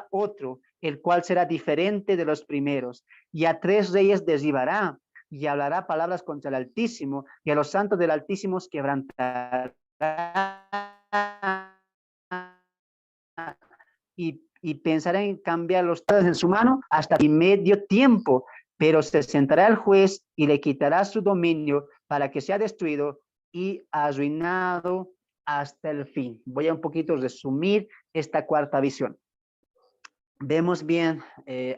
otro, el cual será diferente de los primeros, y a 3 reyes derribará, y hablará palabras contra el Altísimo, y a los santos del Altísimo quebrantará, y pensará en cambiar los dedos en su mano hasta medio tiempo, pero se sentará el juez y le quitará su dominio para que sea destruido y arruinado hasta el fin. Voy a un poquito resumir esta 4ª visión. Vemos bien,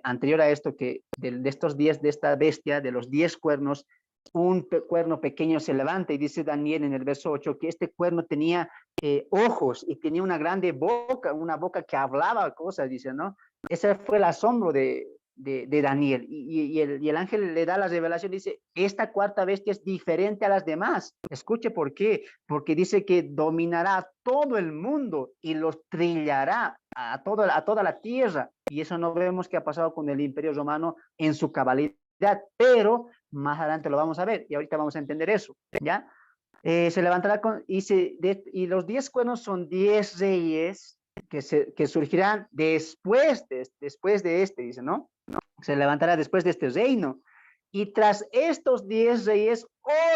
anterior a esto, que de estos 10, de esta bestia, de los 10 cuernos, un cuerno pequeño se levanta, y dice Daniel en el verso 8 que este cuerno tenía ojos y tenía una grande boca, una boca que hablaba cosas, dice, ¿no? Ese fue el asombro de Daniel, y el ángel le da la revelación, dice, esta 4ª bestia es diferente a las demás. Escuche por qué, porque dice que dominará todo el mundo y los trillará a toda la tierra, y eso no vemos que ha pasado con el imperio romano en su cabalidad, pero más adelante lo vamos a ver, y ahorita vamos a entender eso, ¿ya? Se levantará y los 10 cuernos son 10 reyes que surgirán después de este, dice, ¿no? Se levantará después de este reino. Y tras estos 10 reyes,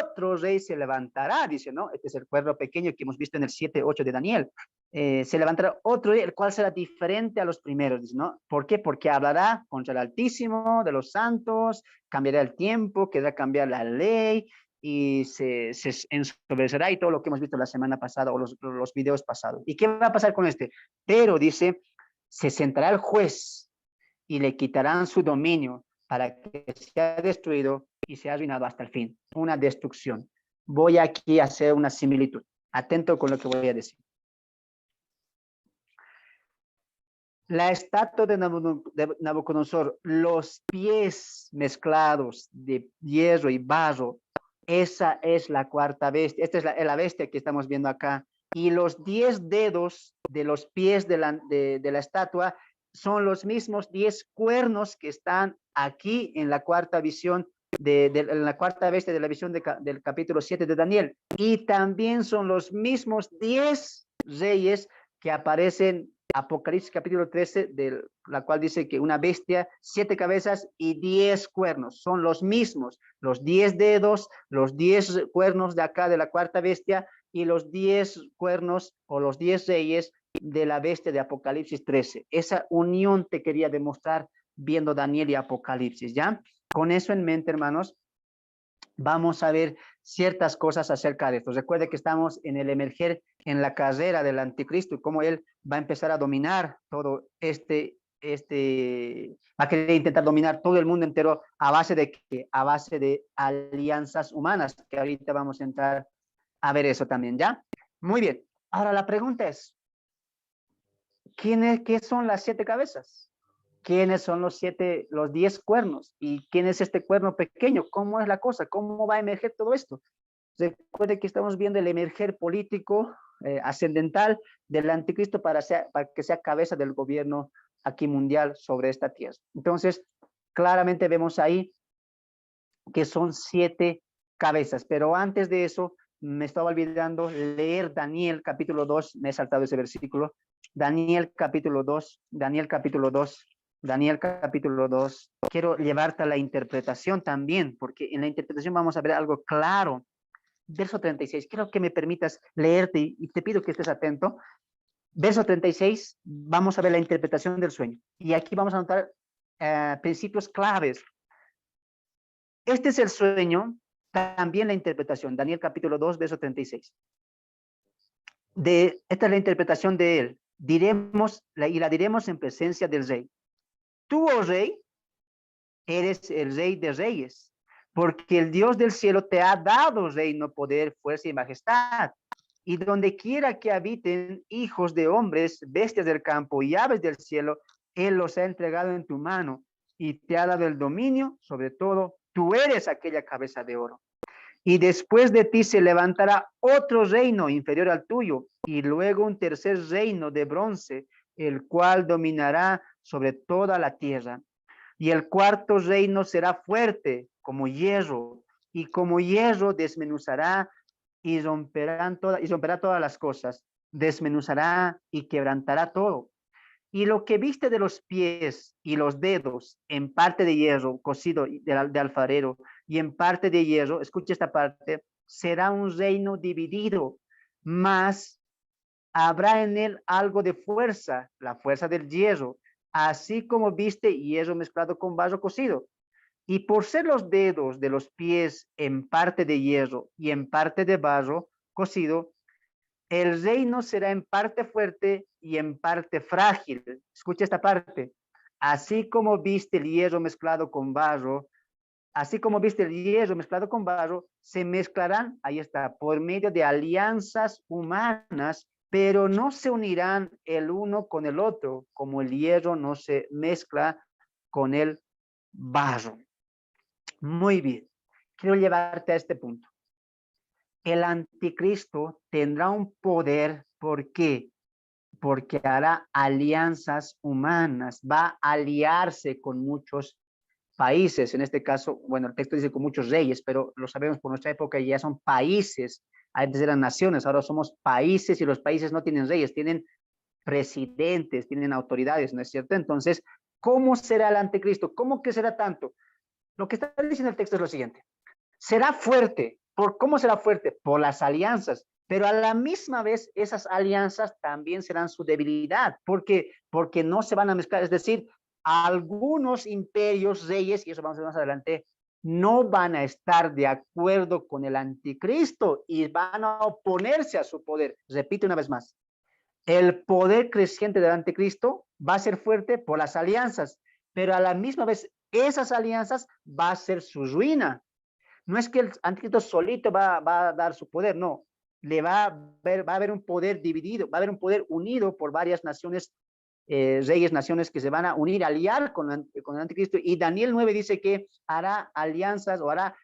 otro rey se levantará, dice, ¿no? Este es el cuerno pequeño que hemos visto en el 7, 8 de Daniel. Se levantará otro rey, el cual será diferente a los primeros, dice, ¿no? ¿Por qué? Porque hablará contra el Altísimo, de los santos, cambiará el tiempo, querrá cambiar la ley, y se ensoberbecerá, y todo lo que hemos visto la semana pasada o los videos pasados. ¿Y qué va a pasar con este? Pero dice, se sentará el juez y le quitarán su dominio para que sea destruido y sea arruinado hasta el fin. Una destrucción. Voy aquí a hacer una similitud. Atento con lo que voy a decir. La estatua de Nabucodonosor, los pies mezclados de hierro y barro, esa es la 4ª bestia. Esta es la bestia que estamos viendo acá. Y los 10 dedos de los pies de la estatua son los mismos 10 cuernos que están aquí en la 4ª visión en la cuarta bestia de la visión del capítulo 7 de Daniel. Y también son los mismos 10 reyes que aparecen Apocalipsis capítulo 13, de la cual dice que una bestia, 7 cabezas y 10 cuernos. Son los mismos, los 10 dedos, los 10 cuernos de acá de la cuarta bestia y los 10 cuernos o los 10 reyes de la bestia de Apocalipsis 13. Esa unión te quería demostrar viendo Daniel y Apocalipsis, ¿ya? Con eso en mente, hermanos, vamos a ver ciertas cosas acerca de esto. Recuerde que estamos en el emerger en la carrera del anticristo y cómo él va a empezar a dominar todo va a querer intentar dominar todo el mundo entero a base de ¿qué? A base de alianzas humanas, que ahorita vamos a entrar a ver eso también, ¿ya? Muy bien. Ahora la pregunta es, ¿qué son las 7 cabezas? ¿Quiénes son los 10 cuernos? ¿Y quién es este cuerno pequeño? ¿Cómo es la cosa? ¿Cómo va a emerger todo esto? Recuerde que estamos viendo el emerger político ascendental del anticristo para que sea cabeza del gobierno aquí mundial sobre esta tierra. Entonces, claramente vemos ahí que son 7 cabezas, pero antes de eso, me estaba olvidando leer Daniel capítulo 2, me he saltado ese versículo, Daniel capítulo 2, Daniel capítulo 2, Daniel capítulo 2. Quiero llevarte a la interpretación también, porque en la interpretación vamos a ver algo claro. Verso 36, quiero que me permitas leerte y te pido que estés atento. Verso 36, vamos a ver la interpretación del sueño. Y aquí vamos a notar principios claves. Este es el sueño, también la interpretación. Daniel capítulo 2, verso 36. Esta es la interpretación de él. La diremos en presencia del rey. Tú, oh rey, eres el rey de reyes, porque el Dios del cielo te ha dado reino, poder, fuerza y majestad. Y donde quiera que habiten hijos de hombres, bestias del campo y aves del cielo, Él los ha entregado en tu mano y te ha dado el dominio sobre todo. Tú eres aquella cabeza de oro. Y después de ti se levantará otro reino inferior al tuyo, y luego un tercer reino de bronce, el cual dominará sobre toda la tierra. Y el cuarto reino será fuerte como hierro, y como hierro desmenuzará y romperá todas las cosas, desmenuzará y quebrantará todo. Y lo que viste de los pies y los dedos en parte de hierro cocido de alfarero y en parte de hierro, escucha esta parte, será un reino dividido, mas habrá en él algo de fuerza, la fuerza del hierro, así como viste hierro mezclado con barro cocido. Y por ser los dedos de los pies en parte de hierro y en parte de barro cocido, el reino será en parte fuerte y en parte frágil. Escucha esta parte. Así como viste el hierro mezclado con barro, así como viste el hierro mezclado con barro, se mezclarán, ahí está, por medio de alianzas humanas, pero no se unirán el uno con el otro, como el hierro no se mezcla con el barro. Muy bien. Quiero llevarte a este punto. El anticristo tendrá un poder, ¿por qué? Porque hará alianzas humanas, va a aliarse con muchos países, en este caso, bueno, el texto dice con muchos reyes, pero lo sabemos por nuestra época, ya son países, antes eran naciones, ahora somos países y los países no tienen reyes, tienen presidentes, tienen autoridades, ¿no es cierto? Entonces, ¿cómo será el anticristo? ¿Cómo que será tanto? Lo que está diciendo el texto es lo siguiente, será fuerte. ¿Cómo será fuerte? Por las alianzas, pero a la misma vez esas alianzas también serán su debilidad, porque no se van a mezclar, es decir, algunos imperios, reyes, y eso vamos a ver más adelante, no van a estar de acuerdo con el anticristo y van a oponerse a su poder. Repito una vez más, el poder creciente del anticristo va a ser fuerte por las alianzas, pero a la misma vez esas alianzas va a ser su ruina. No es que el anticristo solito va a dar su poder, no. Va a haber un poder dividido, va a haber un poder unido por varias naciones, reyes, naciones que se van a unir, aliar con el anticristo. Y Daniel 9 dice que hará alianzas o hará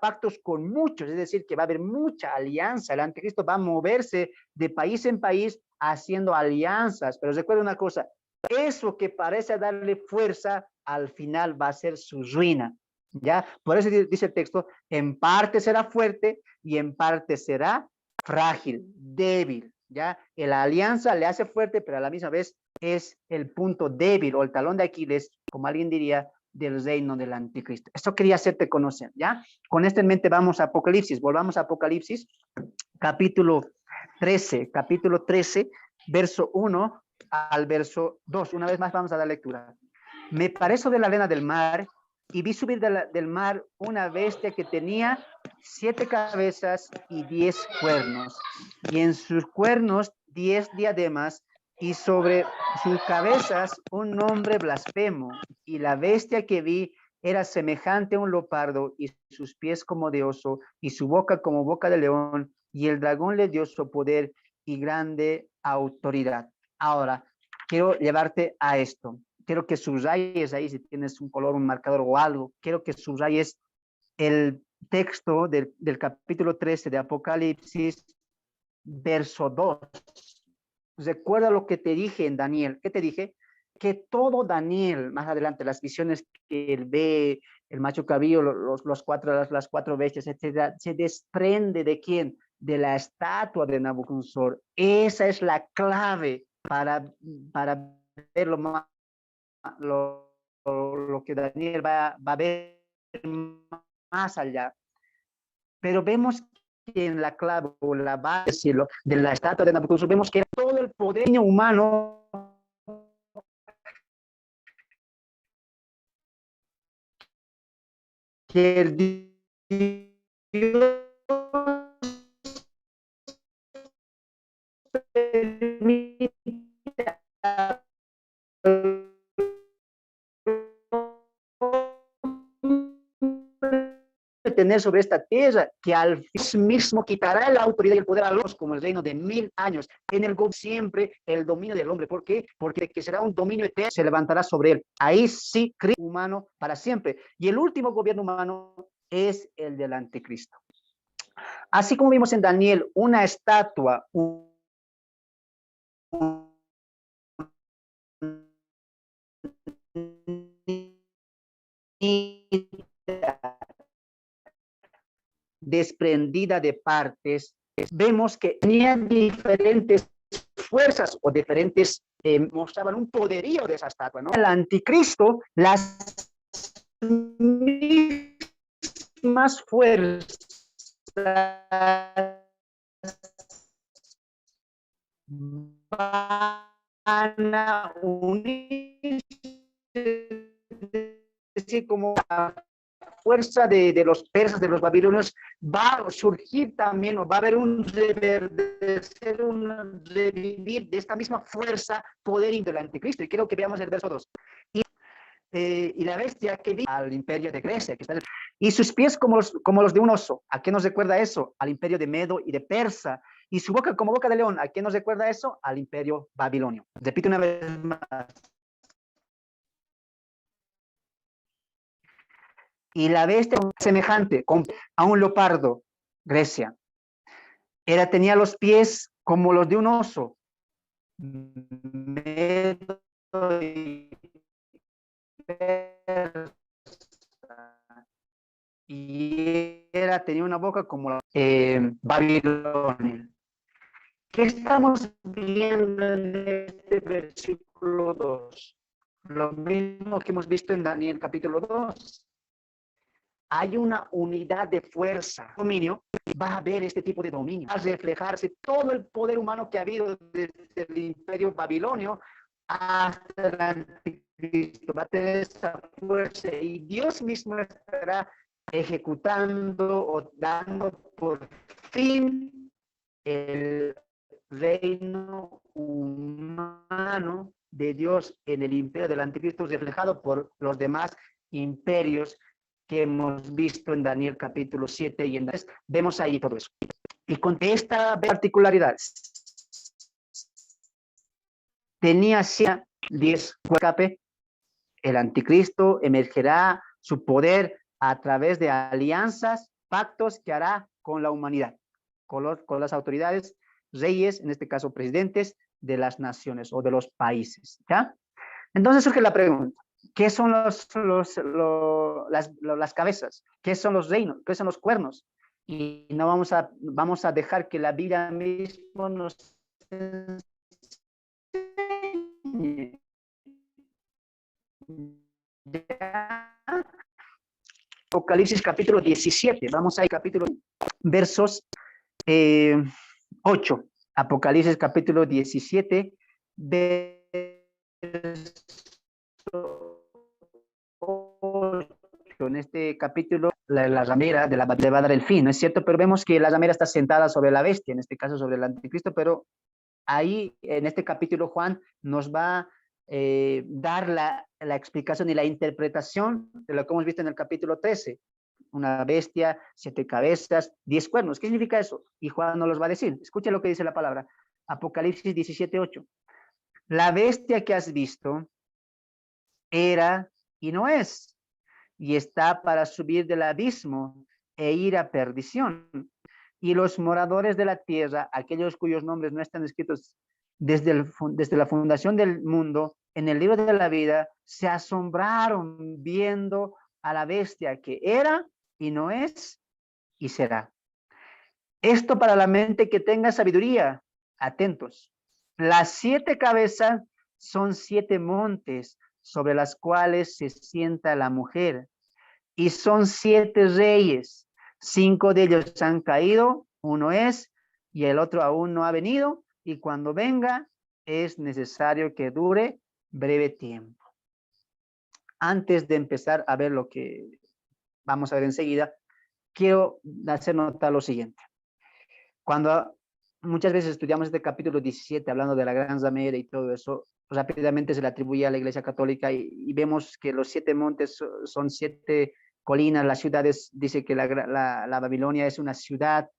pactos con muchos, es decir, que va a haber mucha alianza. El anticristo va a moverse de país en país haciendo alianzas. Pero recuerda una cosa, eso que parece darle fuerza, al final va a ser su ruina. ¿Ya? Por eso dice el texto, en parte será fuerte y en parte será frágil, débil, ¿ya? La alianza le hace fuerte, pero a la misma vez es el punto débil o el talón de Aquiles, como alguien diría, del reino del anticristo. Esto quería hacerte conocer, ¿ya? Con esto en mente vamos a Apocalipsis, volvamos a Apocalipsis, capítulo 13, verso 1 al verso 2. Una vez más vamos a dar lectura. Me pareció de la arena del mar y vi subir del mar una bestia que tenía 7 cabezas y 10 cuernos, y en sus cuernos 10 diademas, y sobre sus cabezas un nombre blasfemo. Y la bestia que vi era semejante a un leopardo, y sus pies como de oso, y su boca como boca de león, y el dragón le dio su poder y grande autoridad. Ahora, quiero llevarte a esto. Quiero que subrayes ahí, si tienes un color, un marcador o algo, quiero que subrayes el texto del capítulo 13 de Apocalipsis, verso 2. Recuerda lo que te dije en Daniel. ¿Qué te dije? Que todo Daniel, más adelante, las visiones que él ve, el macho cabrío, las cuatro bestias, etcétera, se desprende de quién? De la estatua de Nabucodonosor. Esa es la clave para ver lo que Daniel va a ver más allá. Pero vemos que en la clave o la base de la estatua de Nabucodonosor, vemos que todo el poder humano que el Dios permite tener sobre esta tierra, que al fin mismo quitará la autoridad y el poder a los como el reino de 1000 años, en el siempre el dominio del hombre. ¿Por qué? Porque que será un dominio eterno, se levantará sobre él. Ahí sí, Cristo humano para siempre. Y el último gobierno humano es el del anticristo. Así como vimos en Daniel, una estatua, desprendida de partes, vemos que tenían diferentes fuerzas o diferentes, mostraban un poderío de esa estatua, ¿no? El anticristo, las mismas fuerzas van a unirse, decir, como la fuerza de los persas, de los babilonios, va a surgir también, o va a haber un reverdecer, un revivir de esta misma fuerza, poder del anticristo. Y quiero que veamos el verso 2. Y la bestia que vi al imperio de Grecia, que está, y sus pies como los de un oso. ¿A qué nos recuerda eso? Al imperio de Medo y de Persa. Y su boca como boca de león. ¿A qué nos recuerda eso? Al imperio babilonio. Repito una vez más. Y la bestia semejante a un leopardo, Grecia. Tenía los pies como los de un oso. Medo y Persa. Y tenía una boca como Babilonia. ¿Qué estamos viendo en este versículo 2? Lo mismo que hemos visto en Daniel capítulo 2. Hay una unidad de fuerza, dominio, va a haber este tipo de dominio, va a reflejarse todo el poder humano que ha habido desde el imperio babilonio hasta el anticristo, va a tener esa fuerza y Dios mismo estará ejecutando o dando por fin el reino humano de Dios en el imperio del anticristo, reflejado por los demás imperios que hemos visto en Daniel capítulo 7 y en Daniel, vemos ahí todo eso. Y con esta particularidad, tenía 10 escape, el anticristo emergerá su poder a través de alianzas, pactos que hará con la humanidad, con las autoridades, reyes, en este caso presidentes de las naciones o de los países, ¿ya? Entonces surge la pregunta, ¿Qué son las cabezas? ¿Qué son los reinos? ¿Qué son los cuernos? Y no vamos a dejar que la Biblia mismo nos enseñe. Apocalipsis capítulo 17, vamos ahí, capítulo versos 8. Apocalipsis capítulo 17, verso 8. En este capítulo, la ramera de la le va a dar el fin, ¿no es cierto? Pero vemos que la ramera está sentada sobre la bestia, en este caso sobre el anticristo, pero ahí en este capítulo Juan nos va a dar la explicación y la interpretación de lo que hemos visto en el capítulo 13. Una bestia, 7 cabezas, 10 cuernos. ¿Qué significa eso? Y Juan nos los va a decir. Escucha lo que dice la palabra. Apocalipsis 17:8. La bestia que has visto era y no es, y está para subir del abismo e ir a perdición. Y los moradores de la tierra, aquellos cuyos nombres no están escritos desde la fundación del mundo, en el libro de la vida, se asombraron viendo a la bestia que era y no es y será. Esto para la mente que tenga sabiduría. Atentos. Las 7 cabezas son 7 montes sobre las cuales se sienta la mujer. Y son 7 reyes. 5 de ellos han caído, uno es, y el otro aún no ha venido. Y cuando venga, es necesario que dure breve tiempo. Antes de empezar a ver lo que vamos a ver enseguida, quiero hacer notar lo siguiente. Cuando muchas veces estudiamos este capítulo 17, hablando de la gran ramera y todo eso, rápidamente se le atribuye a la Iglesia Católica y vemos que los 7 montes son 7 colinas, las ciudades, dice que la Babilonia es una ciudad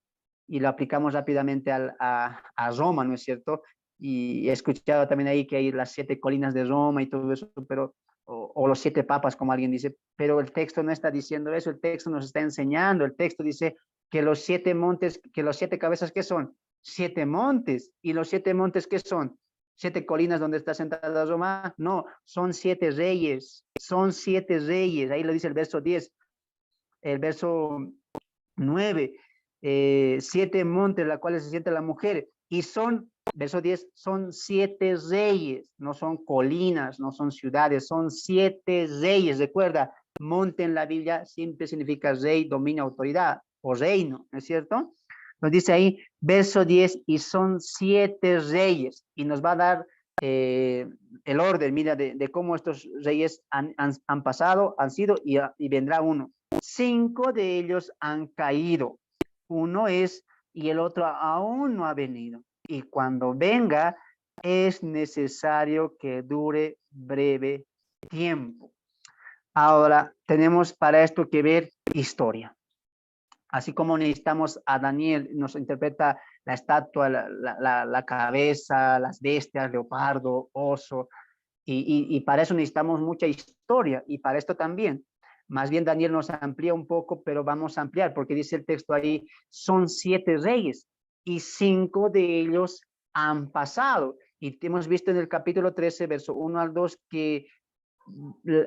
y lo aplicamos rápidamente a Roma, ¿no es cierto? Y he escuchado también ahí que hay las 7 colinas de Roma y todo eso, pero o los 7 papas, como alguien dice, pero el texto no está diciendo eso, el texto nos está enseñando, el texto dice que los 7 montes, que los 7 cabezas, ¿qué son? 7 montes, y los 7 montes, ¿qué son? 7 colinas donde está sentada Roma, no, son 7 reyes, ahí lo dice el verso 10, el verso 9, 7 montes, la cual se siente la mujer, y son, verso 10, son 7 reyes, no son colinas, no son ciudades, son 7 reyes. Recuerda, monte en la Biblia siempre significa rey, dominio, autoridad o reino, ¿no es cierto? Nos dice ahí, verso 10, y son 7 reyes, y nos va a dar el orden, mira, de cómo estos reyes han pasado, han sido, y vendrá uno. 5 de ellos han caído. Uno es y el otro aún no ha venido. Y cuando venga, es necesario que dure breve tiempo. Ahora, tenemos para esto que ver historia. Así como necesitamos a Daniel, nos interpreta la estatua, la cabeza, las bestias, leopardo, oso, y para eso necesitamos mucha historia, y para esto también. Más bien Daniel nos amplía un poco, pero vamos a ampliar, porque dice el texto ahí, son 7 reyes, y 5 de ellos han pasado. Y hemos visto en el capítulo 13, verso 1 al 2, que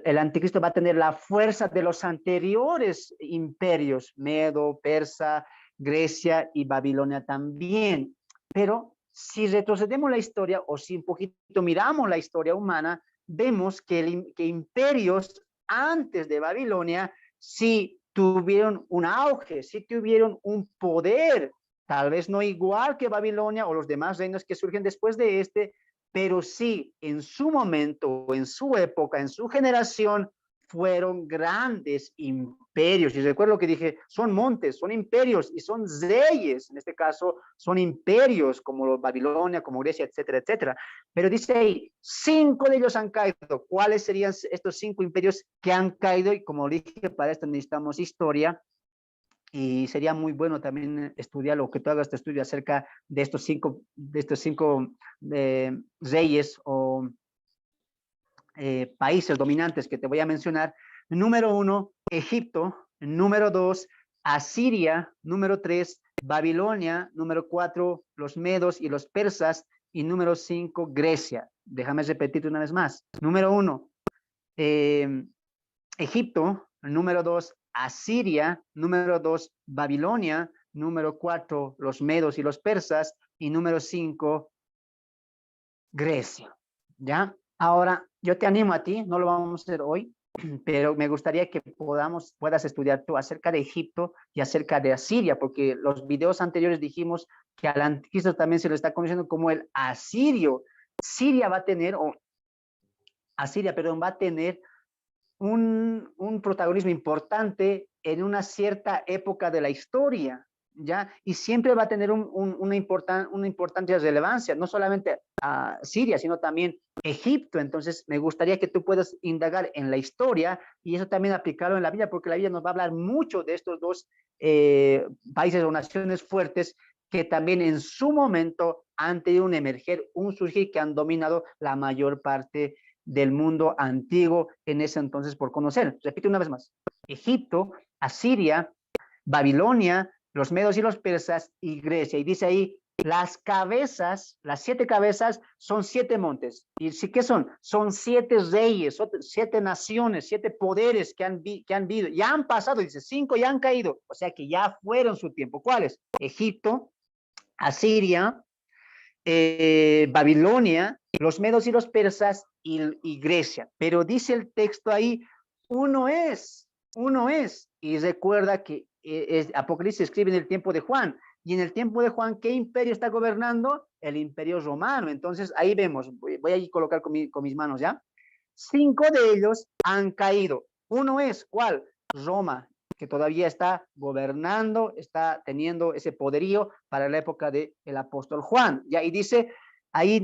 el anticristo va a tener la fuerza de los anteriores imperios, Medo, Persa, Grecia y Babilonia también. Pero si retrocedemos la historia o si un poquito miramos la historia humana, vemos que imperios antes de Babilonia sí tuvieron un auge, sí tuvieron un poder, tal vez no igual que Babilonia o los demás reinos que surgen después de este, pero sí en su momento, en su época, en su generación, fueron grandes imperios. Y recuerdo que dije, son montes, son imperios y son reyes. En este caso, son imperios como Babilonia, como Grecia, etcétera, etcétera. Pero dice ahí, 5 de ellos han caído. ¿Cuáles serían estos 5 imperios que han caído? Y como dije, para esto necesitamos historia. Y sería muy bueno también estudiar lo que tú hagas, este estudio acerca de estos cinco reyes o países dominantes que te voy a mencionar. Número 1, Egipto. Número 2, Asiria. Número 3, Babilonia. Número 4, los medos y los persas. Y número 5, Grecia. Déjame repetirte una vez más. Número 1, Egipto, número 2, Asiria, número 2, Babilonia, número 4, los medos y los persas, y número 5, Grecia, ¿ya? Ahora, yo te animo a ti, no lo vamos a hacer hoy, pero me gustaría que puedas estudiar tú acerca de Egipto y acerca de Asiria, porque los videos anteriores dijimos que al anticristo también se lo está conociendo como el asirio. Siria va a tener, o Asiria, perdón, va a tener un protagonismo importante en una cierta época de la historia, ¿ya? Y siempre va a tener una importante relevancia, no solamente a Siria, sino también Egipto. Entonces, me gustaría que tú puedas indagar en la historia y eso también aplicarlo en la Biblia, porque la Biblia nos va a hablar mucho de estos dos países o naciones fuertes que también en su momento han tenido un emerger, un surgir, que han dominado la mayor parte del mundo antiguo en ese entonces por conocer. Repito una vez más: Egipto, Asiria, Babilonia, los medos y los persas y Grecia. Y dice ahí, las cabezas, las 7 cabezas son 7 montes. ¿Y sí qué son? Son 7 reyes, 7 naciones, 7 poderes que han vivido. Ya han pasado, dice, 5 ya han caído. O sea que ya fueron su tiempo. ¿Cuáles? Egipto, Asiria, Babilonia, los medos y los persas y Grecia. Pero dice el texto ahí, uno es. Y recuerda que Apocalipsis escribe en el tiempo de Juan. Y en el tiempo de Juan, ¿qué imperio está gobernando? El imperio romano. Entonces ahí vemos, voy a colocar con mis manos, ¿ya? 5 de ellos han caído. Uno es, ¿cuál? Roma, que todavía está gobernando, está teniendo ese poderío para la época del apóstol Juan. ¿Ya? Y dice ahí,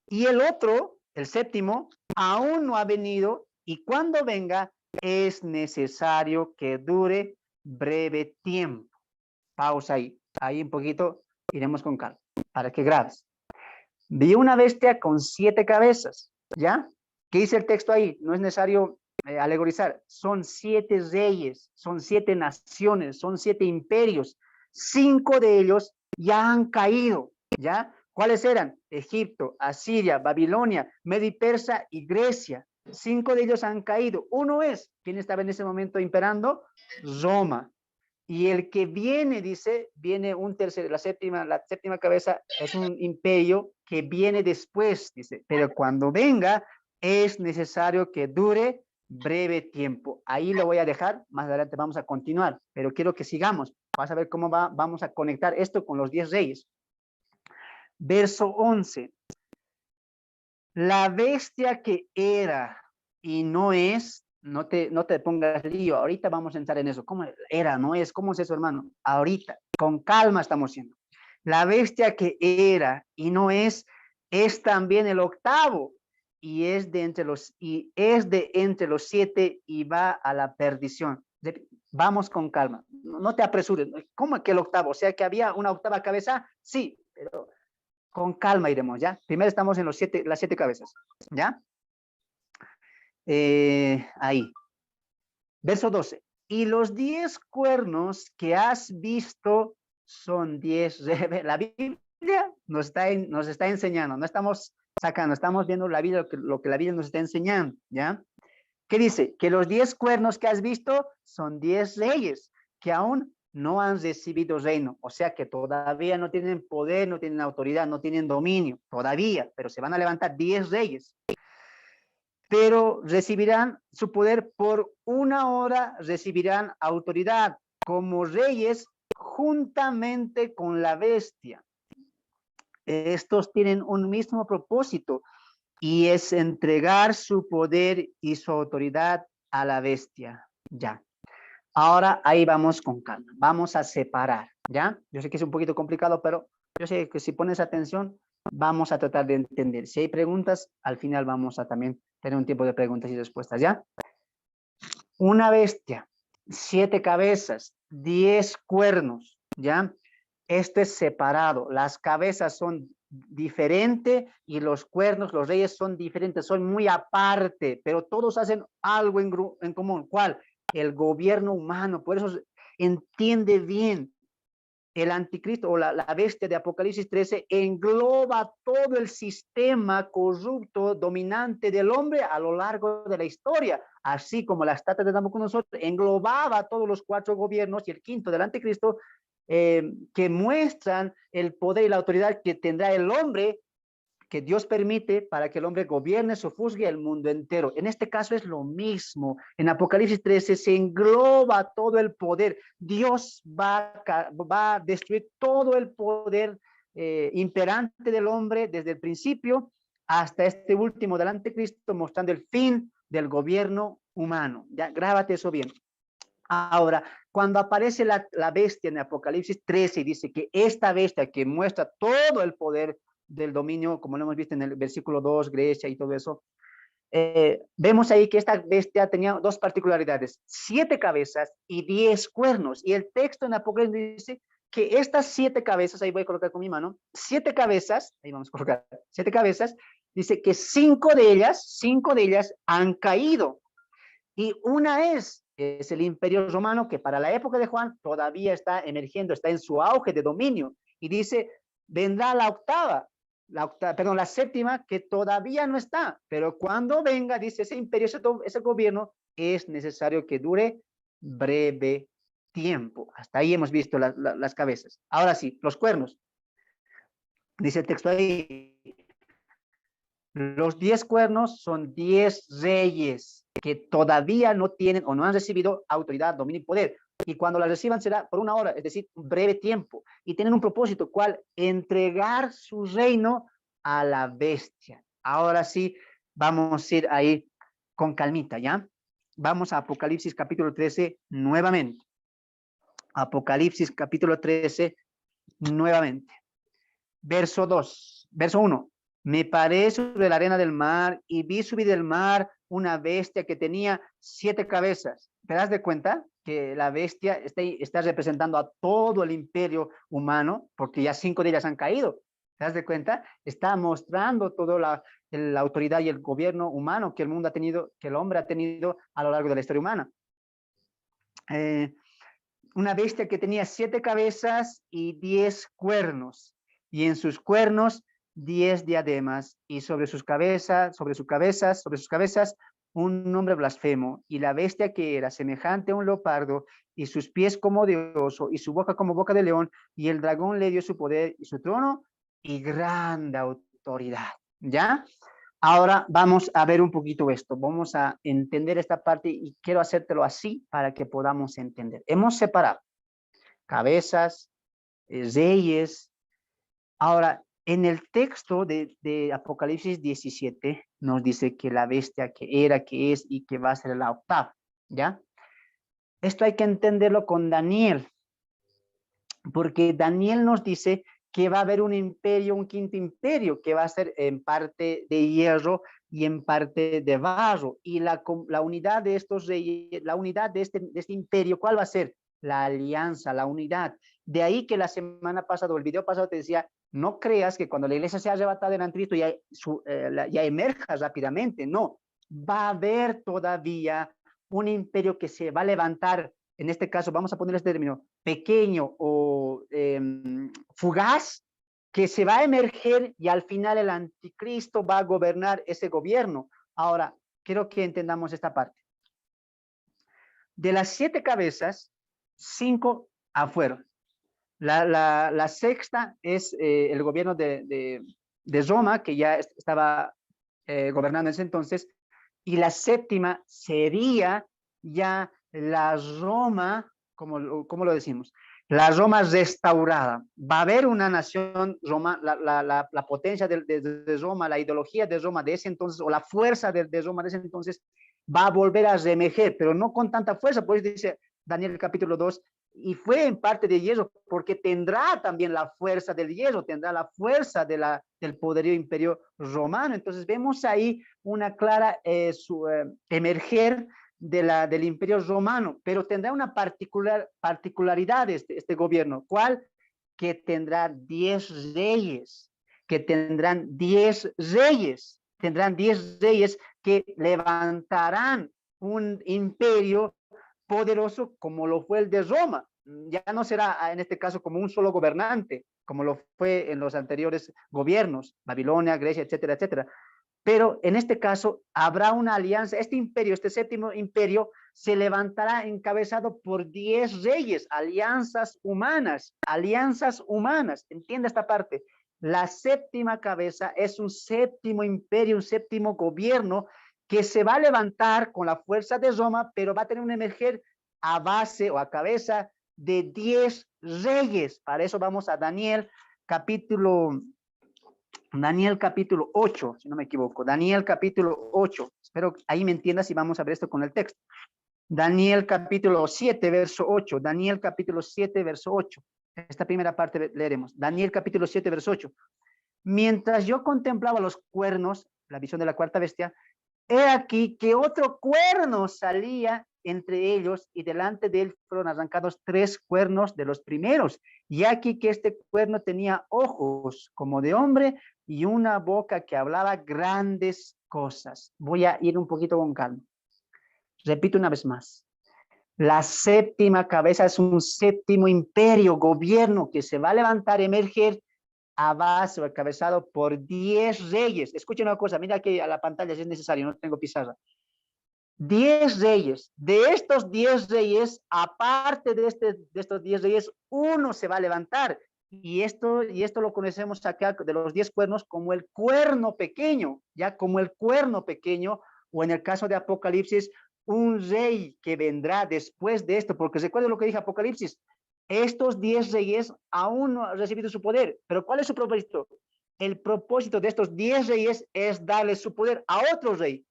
y el otro, el séptimo, aún no ha venido, y cuando venga es necesario que dure breve tiempo. Pausa ahí un poquito, iremos con calma, para que grabes. Vi una bestia con 7 cabezas, ¿ya? ¿Qué dice el texto ahí? No es necesario alegorizar. Son 7 reyes, son 7 naciones, son 7 imperios. 5 de ellos ya han caído, ¿ya? ¿Cuáles eran? Egipto, Asiria, Babilonia, Medio Persa y Grecia. 5 de ellos han caído. Uno es, ¿quién estaba en ese momento imperando? Roma. Y el que viene, dice, viene un tercero, la séptima cabeza es un imperio que viene después, dice, pero cuando venga es necesario que dure breve tiempo. Ahí lo voy a dejar, más adelante vamos a continuar, pero quiero que sigamos. Vas a ver cómo vamos a conectar esto con los 10 reyes. Verso 11. La bestia que era y no es, no te pongas lío, ahorita vamos a entrar en eso. ¿Cómo era, no es? ¿Cómo es eso, hermano? Ahorita, con calma estamos siendo. La bestia que era y no es también el octavo, y es de entre los 7 y va a la perdición. Vamos con calma, no te apresures. ¿Cómo que el octavo? O sea, que había una octava cabeza, sí, pero con calma iremos, ¿ya? Primero estamos en las 7 cabezas, ¿ya? Ahí. Verso 12. Y los 10 cuernos que has visto son 10. La Biblia nos está enseñando, no estamos sacando, estamos viendo la Biblia, lo que la Biblia nos está enseñando, ¿ya? ¿Qué dice? Que los 10 cuernos que has visto son 10 reyes que aún no han recibido reino, o sea que todavía no tienen poder, no tienen autoridad, no tienen dominio, todavía, pero se van a levantar 10 reyes. Pero recibirán su poder por una hora, recibirán autoridad como reyes juntamente con la bestia. Estos tienen un mismo propósito y es entregar su poder y su autoridad a la bestia. Ya. Ahora ahí vamos con calma, vamos a separar, ¿ya? Yo sé que es un poquito complicado, pero yo sé que si pones atención, vamos a tratar de entender. Si hay preguntas, al final vamos a también tener un tiempo de preguntas y respuestas, ¿ya? Una bestia, 7 cabezas, 10 cuernos, ¿ya? Esto es separado, las cabezas son diferentes y los cuernos, los reyes son diferentes, son muy aparte, pero todos hacen algo en común. ¿Cuál? El gobierno humano. Por eso entiende bien el anticristo o la bestia de Apocalipsis 13 engloba todo el sistema corrupto dominante del hombre a lo largo de la historia, así como la estatua de Nabucodonosor englobaba todos los 4 gobiernos y el quinto del anticristo, que muestran el poder y la autoridad que tendrá el hombre, que Dios permite para que el hombre gobierne, sojuzgue el mundo entero. En este caso es lo mismo. En Apocalipsis 13 se engloba todo el poder. Dios va a destruir todo el poder imperante del hombre desde el principio hasta este último del anticristo, mostrando el fin del gobierno humano. Ya, grábate eso bien. Ahora, cuando aparece la bestia en Apocalipsis 13 y dice que esta bestia que muestra todo el poder del dominio, como lo hemos visto en el versículo 2, Grecia y todo eso, vemos ahí que esta bestia tenía 2 particularidades, 7 cabezas y 10 cuernos. Y el texto en Apocalipsis dice que estas 7 cabezas, ahí voy a colocar con mi mano, 7 cabezas, ahí vamos a colocar 7 cabezas, dice que 5 de ellas han caído. Y una es el Imperio Romano, que para la época de Juan todavía está emergiendo, está en su auge de dominio. Y dice, vendrá la séptima, que todavía no está. Pero cuando venga, dice, ese imperio, ese gobierno, es necesario que dure breve tiempo. Hasta ahí hemos visto las cabezas. Ahora sí, los cuernos. Dice el texto ahí, los 10 cuernos son 10 reyes que todavía no tienen o no han recibido autoridad, dominio y poder. Y cuando la reciban será por una hora, es decir, un breve tiempo. Y tienen un propósito, ¿cuál? Entregar su reino a la bestia. Ahora sí, vamos a ir ahí con calmita, ¿ya? Vamos a Apocalipsis capítulo 13 nuevamente. Apocalipsis capítulo 13 nuevamente. Verso 1. Me paré sobre la arena del mar y vi subir del mar una bestia que tenía 7 cabezas. ¿Te das de cuenta que la bestia está representando a todo el imperio humano? Porque ya 5 de ellas han caído. ¿Te das de cuenta? Está mostrando toda la autoridad y el gobierno humano que el mundo ha tenido, que el hombre ha tenido a lo largo de la historia humana. Una bestia que tenía 7 cabezas y 10 cuernos. Y en sus cuernos 10 diademas, y sobre sus cabezas, un nombre blasfemo. Y la bestia que era semejante a un leopardo, y sus pies como de oso, y su boca como boca de león, y el dragón le dio su poder y su trono y grande autoridad. ¿Ya? Ahora vamos a ver un poquito esto, vamos a entender esta parte y quiero hacértelo así para que podamos entender. Hemos separado cabezas, reyes. Ahora, en el texto de Apocalipsis 17 nos dice que la bestia que era, que es y que va a ser la octava, ¿ya? Esto hay que entenderlo con Daniel, porque Daniel nos dice que va a haber un imperio, un quinto imperio, que va a ser en parte de hierro y en parte de barro. Y la unidad de estos reyes, la unidad de este imperio, ¿cuál va a ser? La alianza, la unidad. De ahí que la semana pasada, o el video pasado te decía, no creas que cuando la iglesia sea arrebatada del anticristo ya emerja rápidamente. No, va a haber todavía un imperio que se va a levantar. En este caso, vamos a poner este término, pequeño o fugaz, que se va a emerger y al final el anticristo va a gobernar ese gobierno. Ahora, quiero que entendamos esta parte. De las 7 cabezas, 5 afuera. La sexta es el gobierno de Roma, que ya estaba gobernando en ese entonces, y la séptima sería ya la Roma, ¿cómo lo decimos? La Roma restaurada. Va a haber una nación Roma, la potencia de Roma, la ideología de Roma de ese entonces, o la fuerza de Roma de ese entonces, va a volver a reemerger, pero no con tanta fuerza. Pues dice Daniel capítulo 2, y fue en parte de hierro, porque tendrá también la fuerza del hierro, tendrá la fuerza del poderío imperio romano. Entonces vemos ahí una clara emerger del imperio romano, pero tendrá una particularidad este gobierno. ¿Cuál? Que tendrá 10 reyes, tendrán 10 reyes que levantarán un imperio poderoso como lo fue el de Roma. ya no será en este caso como un solo gobernante, como lo fue en los anteriores gobiernos, Babilonia, Grecia, etcétera, etcétera. Pero en este caso habrá una alianza. Este imperio, este séptimo imperio, se levantará encabezado por 10 reyes, alianzas humanas, alianzas humanas. Entiende esta parte. La séptima cabeza es un séptimo imperio, un séptimo gobierno que se va a levantar con la fuerza de Roma, pero va a tener un emerger a base o a cabeza de 10 reyes. Para eso vamos a Daniel capítulo 8, si no me equivoco. Daniel capítulo 8. Espero ahí me entiendas y vamos a ver esto con el texto. Daniel capítulo 7, verso 8. Daniel capítulo 7, verso 8. Esta primera parte leeremos. Daniel capítulo 7, verso 8. Mientras yo contemplaba los cuernos, la visión de la cuarta bestia, he aquí que otro cuerno salía entre ellos y delante de él fueron arrancados 3 cuernos de los primeros. Y aquí que este cuerno tenía ojos como de hombre y una boca que hablaba grandes cosas. Voy a ir un poquito con calma. Repito una vez más. La séptima cabeza es un séptimo imperio, gobierno que se va a levantar, emerger a base o encabezado por 10 reyes. Escuchen una cosa, mira aquí a la pantalla si es necesario, no tengo pizarra. 10 reyes. De estos 10 reyes, aparte de estos 10 reyes, uno se va a levantar. Y esto lo conocemos acá de los 10 cuernos como el cuerno pequeño, ya como el cuerno pequeño, o en el caso de Apocalipsis, un rey que vendrá después de esto, porque recuerden lo que dije Apocalipsis, estos 10 reyes aún no han recibido su poder, pero ¿cuál es su propósito? El propósito de estos 10 reyes es darle su poder a otro rey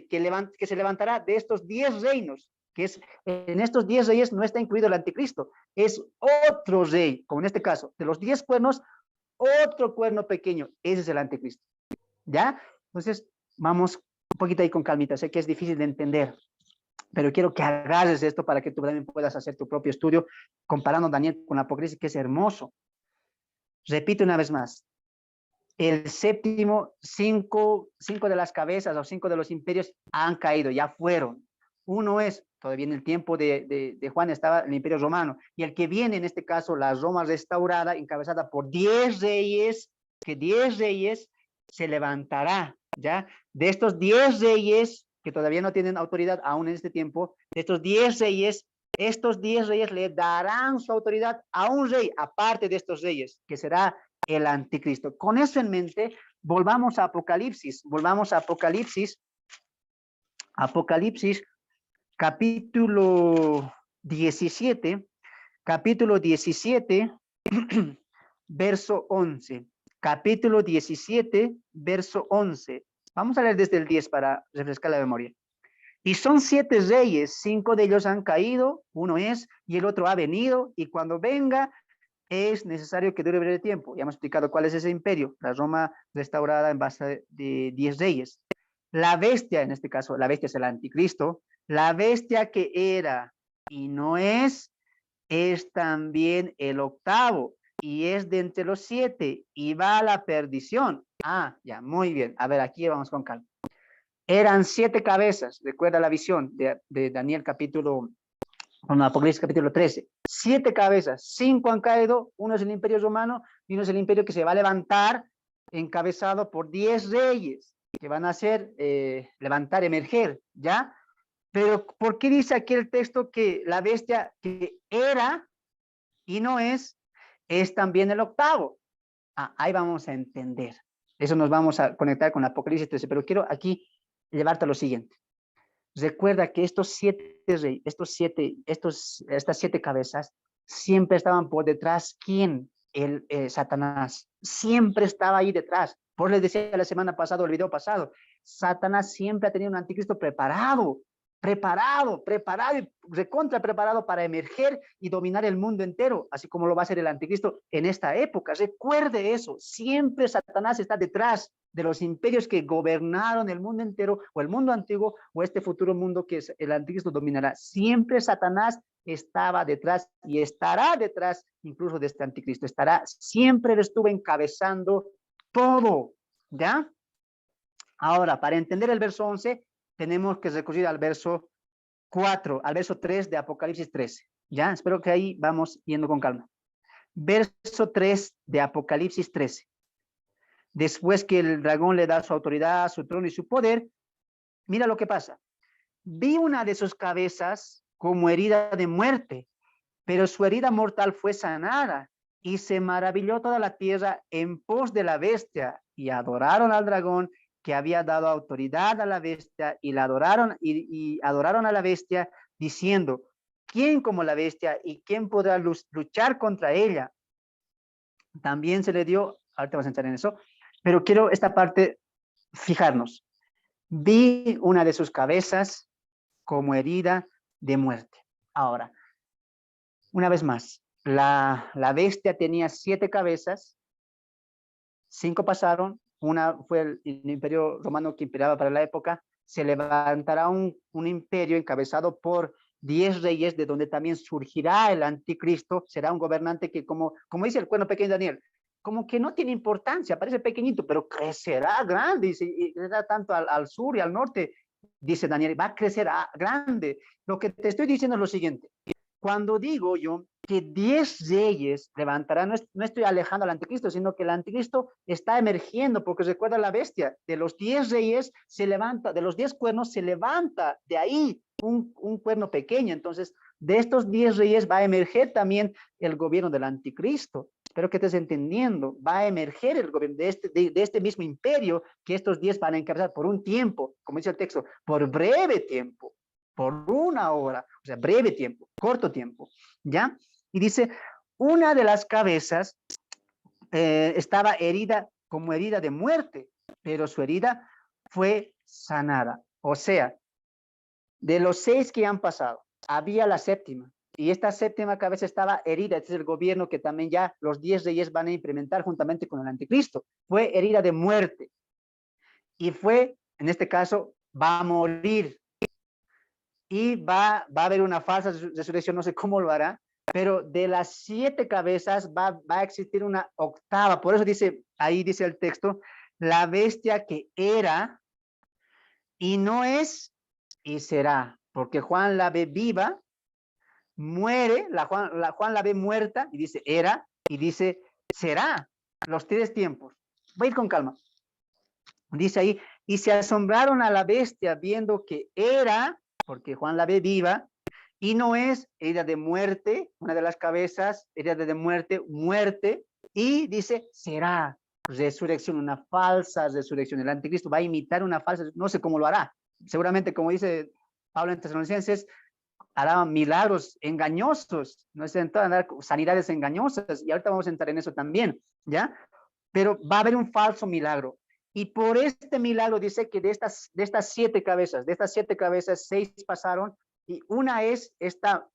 que se levantará de estos 10 reinos, que es, en estos 10 reyes no está incluido el anticristo, es otro rey, como en este caso, de los 10 cuernos, otro cuerno pequeño, ese es el anticristo, ¿ya? Entonces, vamos un poquito ahí con calmita, sé que es difícil de entender, pero quiero que agarres esto para que tú también puedas hacer tu propio estudio, comparando Daniel con Apocalipsis, que es hermoso. Repito una vez más, el séptimo, cinco de las cabezas o 5 de los imperios han caído, ya fueron. Uno es, todavía en el tiempo de Juan estaba el imperio romano, y el que viene en este caso, la Roma restaurada, encabezada por 10 reyes, que 10 reyes se levantará, ¿ya? De estos 10 reyes, que todavía no tienen autoridad aún en este tiempo, de estos 10 reyes, estos 10 reyes le darán su autoridad a un rey, aparte de estos reyes, que será el anticristo. Con eso en mente, volvamos a Apocalipsis, Apocalipsis capítulo 17, verso 11, capítulo 17, verso 11. Vamos a leer desde el 10 para refrescar la memoria. Y son 7 reyes, 5 de ellos han caído, uno es, y el otro ha venido, y cuando venga, es necesario que dure breve tiempo. Ya hemos explicado cuál es ese imperio, la Roma restaurada en base de 10 reyes. La bestia, en este caso, la bestia es el anticristo, la bestia que era y no es también el octavo, y es de entre los 7, y va a la perdición. Ah, ya, muy bien. A ver, aquí vamos con calma. Eran 7 cabezas, recuerda la visión de Daniel capítulo Apocalipsis capítulo 13, 7 cabezas, 5 han caído, uno es el imperio romano y uno es el imperio que se va a levantar encabezado por 10 reyes que van a hacer levantar, emerger, ¿ya? Pero ¿por qué dice aquí el texto que la bestia que era y no es también el octavo? Ah, ahí vamos a entender. Eso nos vamos a conectar con Apocalipsis 13, pero quiero aquí llevarte a lo siguiente. Recuerda que estas 7 cabezas siempre estaban por detrás. ¿Quién? Satanás. Siempre estaba ahí detrás. Por les decía la semana pasada, el video pasado, Satanás siempre ha tenido un anticristo preparado y recontra preparado para emerger y dominar el mundo entero, así como lo va a hacer el anticristo en esta época. Recuerde eso, siempre Satanás está detrás de los imperios que gobernaron el mundo entero, o el mundo antiguo, o este futuro mundo que el anticristo dominará. Siempre Satanás estaba detrás y estará detrás incluso de este anticristo. Siempre estuvo encabezando todo, ¿ya? Ahora, para entender el verso 11, tenemos que recurrir al verso 4, al verso 3 de Apocalipsis 13. Ya, espero que ahí vamos yendo con calma. Verso 3 de Apocalipsis 13. Después que el dragón le da su autoridad, su trono y su poder, mira lo que pasa. Vi una de sus cabezas como herida de muerte, pero su herida mortal fue sanada, y se maravilló toda la tierra en pos de la bestia, y adoraron al dragón que había dado autoridad a la bestia, y la adoraron y adoraron a la bestia, diciendo: ¿quién como la bestia y quién podrá luchar contra ella? También se le dio, ahorita vamos a entrar en eso, pero quiero esta parte fijarnos. Vi una de sus cabezas como herida de muerte. Ahora, una vez más, la bestia tenía 7 cabezas, 5 pasaron, una fue el imperio romano que imperaba para la época, se levantará un imperio encabezado por 10 reyes, de donde también surgirá el anticristo, será un gobernante que como dice el cuerno pequeño de Daniel, como que no tiene importancia, parece pequeñito, pero crecerá grande, y crecerá tanto al sur y al norte, dice Daniel, va a crecer grande. Lo que te estoy diciendo es lo siguiente: cuando digo yo que 10 reyes levantarán, no estoy alejando al anticristo, sino que el anticristo está emergiendo, porque recuerda la bestia, de los 10 reyes se levanta, de los 10 cuernos se levanta de ahí un cuerno pequeño. Entonces, de estos 10 reyes va a emerger también el gobierno del anticristo. Espero que estés entendiendo. Va a emerger el gobierno de este mismo imperio, que estos 10 van a encabezar por un tiempo, como dice el texto, por breve tiempo, por una hora, o sea, breve tiempo, corto tiempo, ¿ya? Y dice, una de las cabezas estaba herida como herida de muerte, pero su herida fue sanada. O sea, de los 6 que han pasado, había la séptima, y esta séptima cabeza estaba herida. Este es el gobierno que también ya los 10 reyes van a implementar juntamente con el anticristo. Fue herida de muerte, y fue, en este caso, va a morir, y va a haber una falsa resurrección, no sé cómo lo hará, pero de las 7 cabezas va a existir una octava. Por eso dice, ahí dice el texto, la bestia que era y no es y será, porque Juan la ve viva, muere, Juan la ve muerta y dice era, y dice será, los 3 tiempos. Voy a ir con calma. Dice ahí, y se asombraron a la bestia viendo que era, porque Juan la ve viva, y no es herida de muerte, una de las cabezas, herida de muerte, y dice, será resurrección, una falsa resurrección. El anticristo va a imitar una falsa, no sé cómo lo hará. Seguramente, como dice Pablo en Tesalonicenses, hará milagros engañosos, no sé, dar sanidades engañosas, y ahorita vamos a entrar en eso también, ¿ya? Pero va a haber un falso milagro. Y por este milagro dice que de estas 7 cabezas, 6 pasaron, y una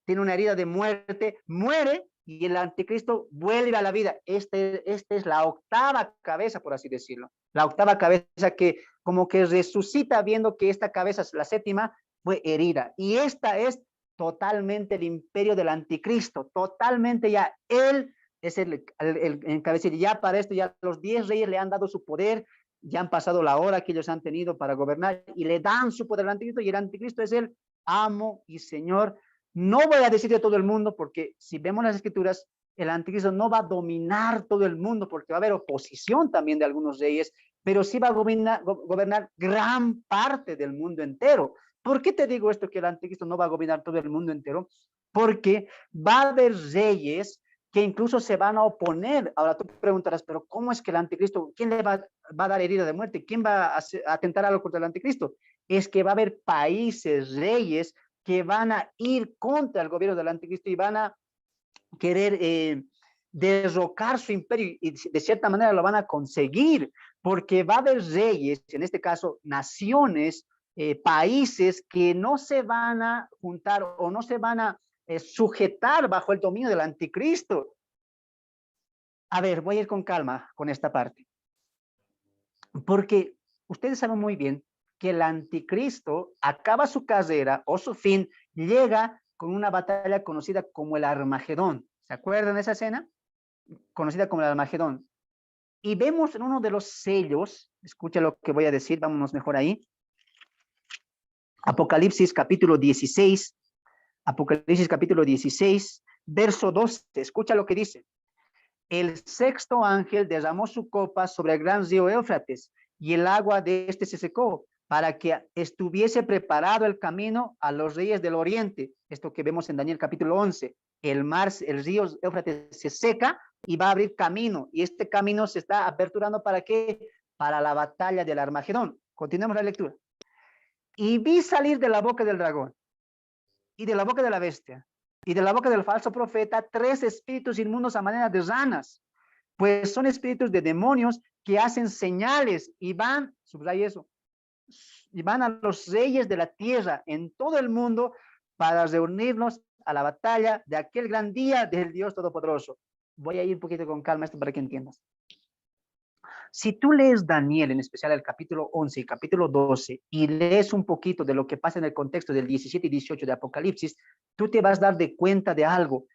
tiene una herida de muerte, muere, y el anticristo vuelve a la vida. Esta es la octava cabeza, por así decirlo. La octava cabeza que como que resucita viendo que esta cabeza, la séptima, fue herida. Y esta es totalmente el imperio del anticristo, totalmente ya él es el encabezado. Ya para esto, ya los 10 reyes le han dado su poder, ya han pasado la hora que ellos han tenido para gobernar, y le dan su poder al anticristo, y el anticristo es el amo y señor. No voy a decir de todo el mundo, porque si vemos las escrituras, el anticristo no va a dominar todo el mundo, porque va a haber oposición también de algunos reyes, pero sí va a gobernar gran parte del mundo entero. ¿Por qué te digo esto, que el anticristo no va a gobernar todo el mundo entero? Porque va a haber reyes que incluso se van a oponer. Ahora tú preguntarás, pero ¿cómo es que el anticristo, quién le va a dar herida de muerte? ¿Quién va a atentar algo contra el anticristo? Es que va a haber países, reyes, que van a ir contra el gobierno del anticristo y van a querer derrocar su imperio, y de cierta manera lo van a conseguir, porque va a haber reyes, en este caso naciones, países que no se van a juntar o no se van a sujetar bajo el dominio del anticristo. A ver, voy a ir con calma con esta parte, porque ustedes saben muy bien que el anticristo acaba su carrera o su fin, llega con una batalla conocida como el Armagedón. ¿Se acuerdan de esa escena? Conocida como el Armagedón. Y vemos en uno de los sellos, escucha lo que voy a decir, vámonos mejor ahí. Apocalipsis capítulo 16, Apocalipsis capítulo 16, verso 12. Escucha lo que dice. El sexto ángel derramó su copa sobre el gran río Éufrates, y el agua de este se secó, para que estuviese preparado el camino a los reyes del oriente. Esto que vemos en Daniel capítulo 11. El río Éufrates se seca y va a abrir camino, y este camino se está aperturando ¿para qué? Para la batalla del Armagedón. Continuemos la lectura. Y vi salir de la boca del dragón, y de la boca de la bestia, y de la boca del falso profeta, 3 espíritus inmundos a manera de ranas, pues son espíritus de demonios que hacen señales y van, subraya eso, y van a los reyes de la tierra en todo el mundo para reunirnos a la batalla de aquel gran día del Dios Todopoderoso. Voy a ir un poquito con calma esto para que entiendas. Si tú lees Daniel, en especial el capítulo 11 y capítulo 12, y lees un poquito de lo que pasa en el contexto del 17 y 18 de Apocalipsis, tú te vas a dar de cuenta de algo,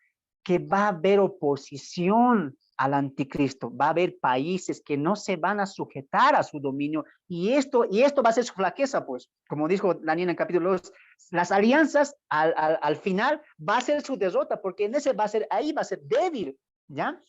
que va a haber oposición al anticristo, va a haber países que no se van a sujetar a su dominio, y esto va a ser su flaqueza, pues, como dijo Daniel en el capítulo 2, las alianzas al final va a ser su derrota, porque en ese ahí va a ser débil, ¿ya?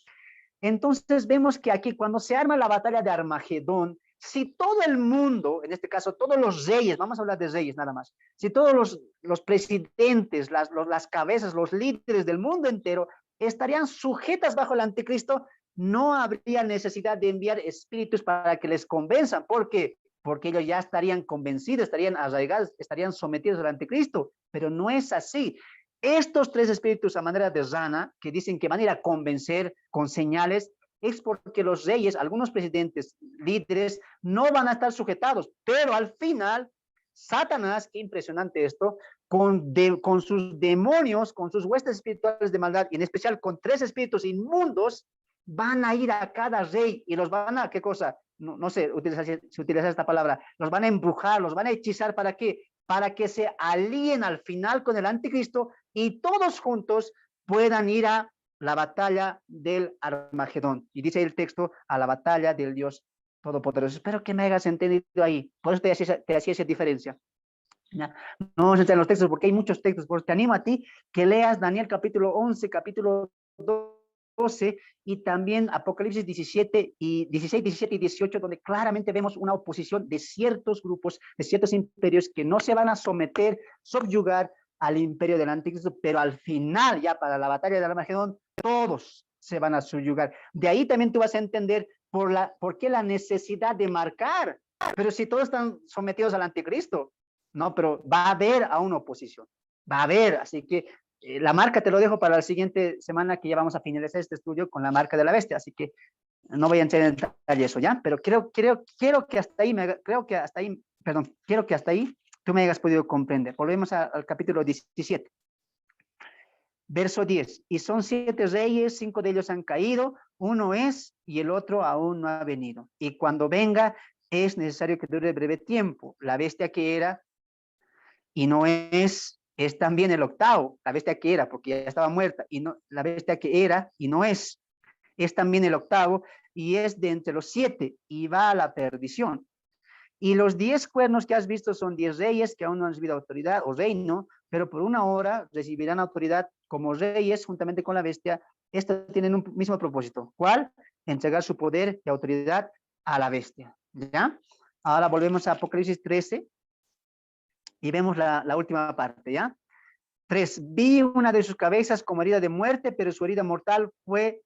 Entonces vemos que aquí cuando se arma la batalla de Armagedón, si todo el mundo, en este caso todos los reyes, vamos a hablar de reyes nada más, si todos los presidentes, las cabezas, los líderes del mundo entero estarían sujetas bajo el anticristo, no habría necesidad de enviar espíritus para que les convenzan. ¿Por qué? Porque ellos ya estarían convencidos, estarían arraigados, estarían sometidos al anticristo, pero no es así. Estos 3 espíritus a manera de rana, que dicen que van a ir a convencer con señales, es porque los reyes, algunos presidentes, líderes, no van a estar sujetados, pero al final, Satanás, qué impresionante esto, con sus demonios, con sus huestes espirituales de maldad, y en especial con 3 espíritus inmundos, van a ir a cada rey y los van a, ¿qué cosa? No sé si utilizar esta palabra, los van a embrujar, los van a hechizar, ¿para qué? Para que se alíen al final con el anticristo y todos juntos puedan ir a la batalla del Armagedón. Y dice el texto, a la batalla del Dios Todopoderoso. Espero que me hayas entendido ahí. Por eso te hacía esa diferencia. ¿Ya? No vamos a entrar en los textos porque hay muchos textos. Por eso te animo a ti que leas Daniel capítulo 11, capítulo 12 y también Apocalipsis 17 y 16, 17 y 18, donde claramente vemos una oposición de ciertos grupos, de ciertos imperios que no se van a someter, subyugar al imperio del anticristo, pero al final, ya para la batalla de Armagedón, todos se van a subyugar. De ahí también tú vas a entender por qué la necesidad de marcar, pero si todos están sometidos al anticristo, no, pero va a haber a una oposición, va a haber, así que la marca te lo dejo para la siguiente semana, que ya vamos a finalizar este estudio con la marca de la bestia, así que no voy a entrar en detalle eso, ¿ya? Pero quiero que hasta ahí, quiero que hasta ahí tú me hayas podido comprender. Volvemos al capítulo 17. Verso 10. Y son 7 reyes, 5 de ellos han caído, uno es y el otro aún no ha venido. Y cuando venga es necesario que dure breve tiempo. La bestia que era y no es también el octavo, la bestia que era, porque ya estaba muerta, y no, la bestia que era y no es también el octavo, y es de entre los 7, y va a la perdición. Y los 10 cuernos que has visto son 10 reyes que aún no han recibido autoridad o reino, pero por una hora recibirán autoridad como reyes juntamente con la bestia. Estos tienen un mismo propósito. ¿Cuál? Entregar su poder y autoridad a la bestia. ¿Ya? Ahora volvemos a Apocalipsis 13 y vemos la última parte, ¿ya? 3. Vi una de sus cabezas como herida de muerte, pero su herida mortal fue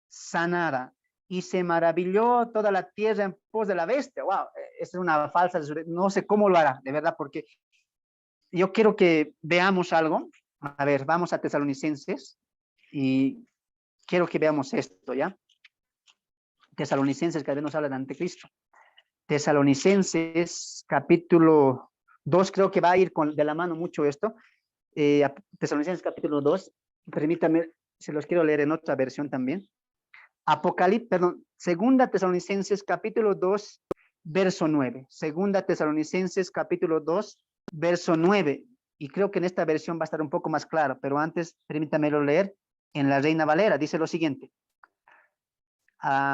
sanada. Y se maravilló toda la tierra en pos de la bestia. Wow, esa es una falsa, no sé cómo lo hará, de verdad, porque yo quiero que veamos algo. A ver, vamos a Tesalonicenses y quiero que veamos esto, ¿ya? Tesalonicenses, que a veces nos habla de anticristo. Tesalonicenses, capítulo 2, creo que va a ir de la mano mucho esto. Tesalonicenses, capítulo 2, permítame, se los quiero leer en otra versión también. Segunda Tesalonicenses capítulo 2, verso 9. Segunda Tesalonicenses capítulo 2, verso 9. Y creo que en esta versión va a estar un poco más claro, pero antes permítamelo leer en la Reina Valera. Dice lo siguiente.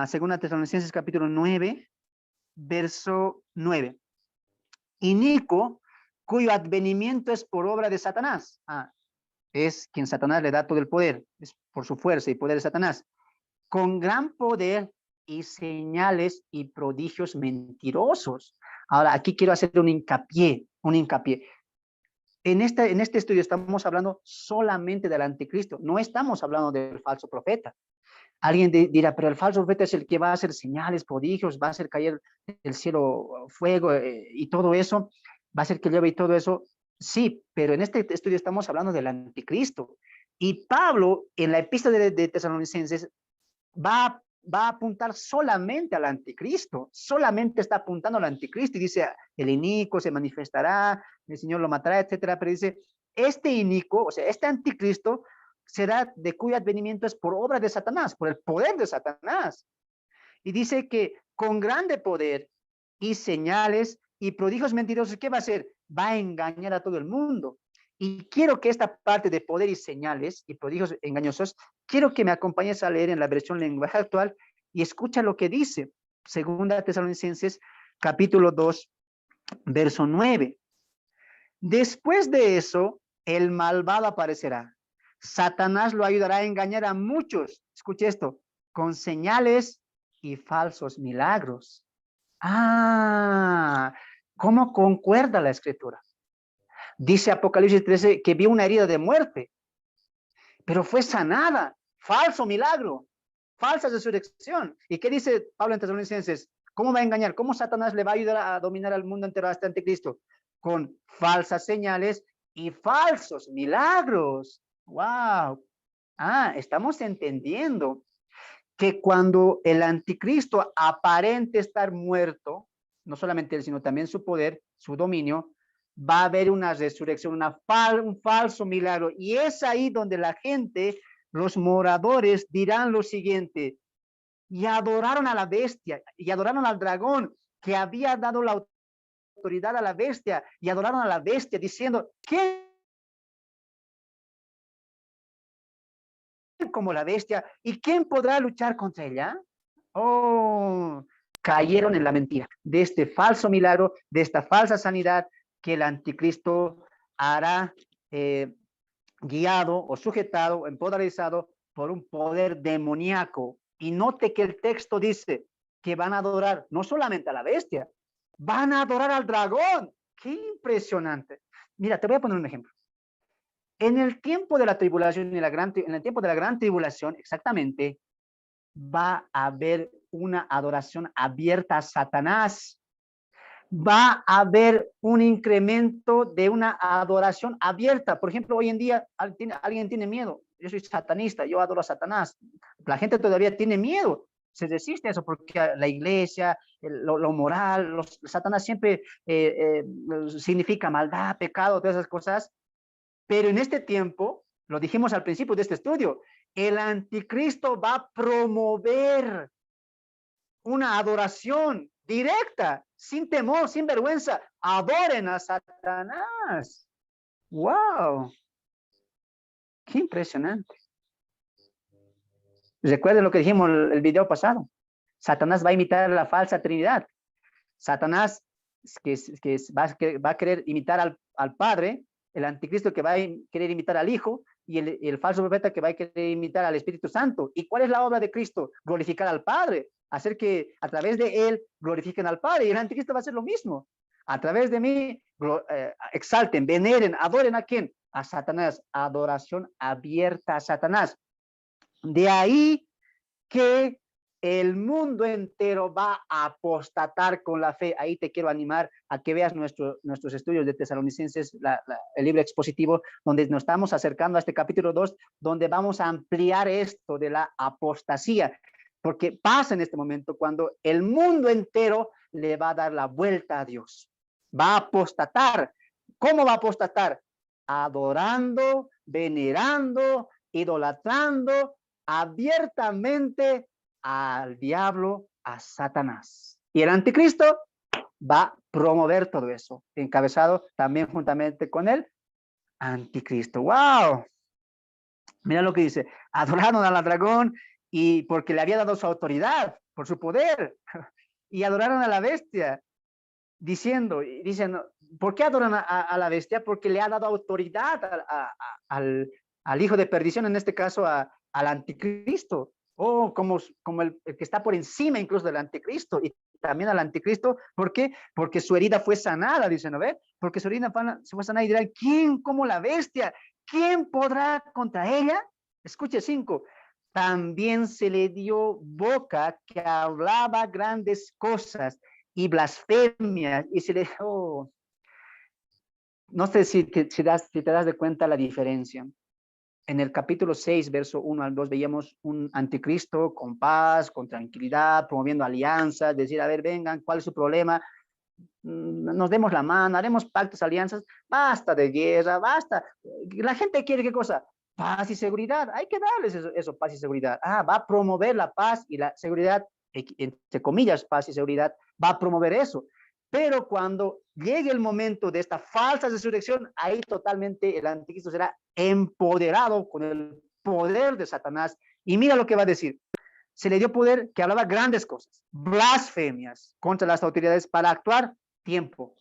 Segunda Tesalonicenses capítulo 9, verso 9. Y Nico, cuyo advenimiento es por obra de Satanás. es quien Satanás le da todo el poder, es por su fuerza y poder de Satanás, con gran poder y señales y prodigios mentirosos. Ahora, aquí quiero hacer un hincapié, un hincapié. En este estudio estamos hablando solamente del anticristo, no estamos hablando del falso profeta. Alguien dirá, pero el falso profeta es el que va a hacer señales, prodigios, va a hacer caer del cielo fuego y todo eso, va a hacer que llueva y todo eso. Sí, pero en este estudio estamos hablando del anticristo. Y Pablo, en la epístola de Tesalonicenses, va a apuntar solamente al anticristo, solamente está apuntando al anticristo y dice, el inicuo se manifestará, el Señor lo matará, etcétera, pero dice, este inicuo, o sea, este anticristo, será de cuyo advenimiento es por obra de Satanás, por el poder de Satanás. Y dice que con grande poder y señales y prodigios mentirosos, ¿qué va a hacer? Va a engañar a todo el mundo. Y quiero que esta parte de poder y señales y prodigios engañosos, quiero que me acompañes a leer en la versión lenguaje actual y escucha lo que dice. Segunda Tesalonicenses, capítulo 2, verso 9. Después de eso, el malvado aparecerá. Satanás lo ayudará a engañar a muchos. Escuche esto, con señales y falsos milagros. Ah, ¿cómo concuerda la escritura? Dice Apocalipsis 13 que vio una herida de muerte, pero fue sanada. Falso milagro, falsa resurrección. ¿Y qué dice Pablo en Tesalonicenses? ¿Cómo va a engañar? ¿Cómo Satanás le va a ayudar a dominar al mundo entero hasta anticristo? Con falsas señales y falsos milagros. ¡Wow! Ah, estamos entendiendo que cuando el anticristo aparente estar muerto, no solamente él, sino también su poder, su dominio, va a haber una resurrección, un falso milagro. Y es ahí donde la gente, los moradores, dirán lo siguiente, y adoraron a la bestia, y adoraron al dragón, que había dado la autoridad a la bestia, y adoraron a la bestia, diciendo, ¿quién como la bestia? ¿Y quién podrá luchar contra ella? Oh, cayeron en la mentira de este falso milagro, de esta falsa sanidad que el anticristo hará guiado o sujetado, empoderizado por un poder demoníaco. Y note que el texto dice que van a adorar no solamente a la bestia, van a adorar al dragón. ¡Qué impresionante! Mira, te voy a poner un ejemplo. En el tiempo de la tribulación y en el tiempo de la gran tribulación, exactamente, va a haber una adoración abierta a Satanás. Va a haber un incremento de una adoración abierta. Por ejemplo, hoy en día alguien tiene miedo. Yo soy satanista, yo adoro a Satanás. La gente todavía tiene miedo. Se resiste a eso porque la iglesia, lo moral, Satanás siempre significa maldad, pecado, todas esas cosas. Pero en este tiempo, lo dijimos al principio de este estudio, el anticristo va a promover una adoración directa, sin temor, sin vergüenza. Adoren a Satanás. ¡Wow! ¡Qué impresionante! Recuerden lo que dijimos en el video pasado. Satanás va a imitar la falsa Trinidad. Satanás va a querer imitar al Padre, el anticristo que va a querer imitar al Hijo y el falso profeta que va a querer imitar al Espíritu Santo. ¿Y cuál es la obra de Cristo? Glorificar al Padre, hacer que a través de Él glorifiquen al Padre. Y el anticristo va a hacer lo mismo. A través de mí exalten, veneren, adoren a quién? A Satanás. Adoración abierta a Satanás. De ahí que el mundo entero va a apostatar con la fe. Ahí te quiero animar a que veas nuestros estudios de Tesalonicenses, el libro expositivo, donde nos estamos acercando a este capítulo 2, donde vamos a ampliar esto de la apostasía, porque pasa en este momento cuando el mundo entero le va a dar la vuelta a Dios. Va a apostatar. ¿Cómo va a apostatar? Adorando, venerando, idolatrando abiertamente al diablo, a Satanás. Y el anticristo va a promover todo eso, encabezado también juntamente con el anticristo. ¡Wow! Mira lo que dice, adoraron al dragón y porque le había dado su autoridad, por su poder, y adoraron a la bestia, dicen, ¿por qué adoran a la bestia? Porque le ha dado autoridad al hijo de perdición, en este caso al anticristo, o como el que está por encima incluso del anticristo, y también al anticristo. ¿Por qué? Porque su herida fue sanada, dicen, ¿no ve? Porque su herida se fue sanada y dirán, ¿quién como la bestia? ¿Quién podrá contra ella? Escuche 5. También se le dio boca que hablaba grandes cosas y blasfemias, y se le... Oh, no sé si te das de cuenta la diferencia. En el capítulo 6, verso 1 al 2, veíamos un anticristo con paz, con tranquilidad, promoviendo alianzas, decir, a ver, vengan, ¿cuál es su problema? Nos demos la mano, haremos pactos, alianzas, basta de guerra, basta. La gente quiere qué cosa? Paz y seguridad. Hay que darles eso, paz y seguridad. Va a promover la paz y la seguridad, entre comillas, paz y seguridad, va a promover eso. Pero cuando llegue el momento de esta falsa resurrección, ahí totalmente el anticristo será empoderado con el poder de Satanás. Y mira lo que va a decir. Se le dio poder que hablaba grandes cosas, blasfemias contra las autoridades para actuar tiempo.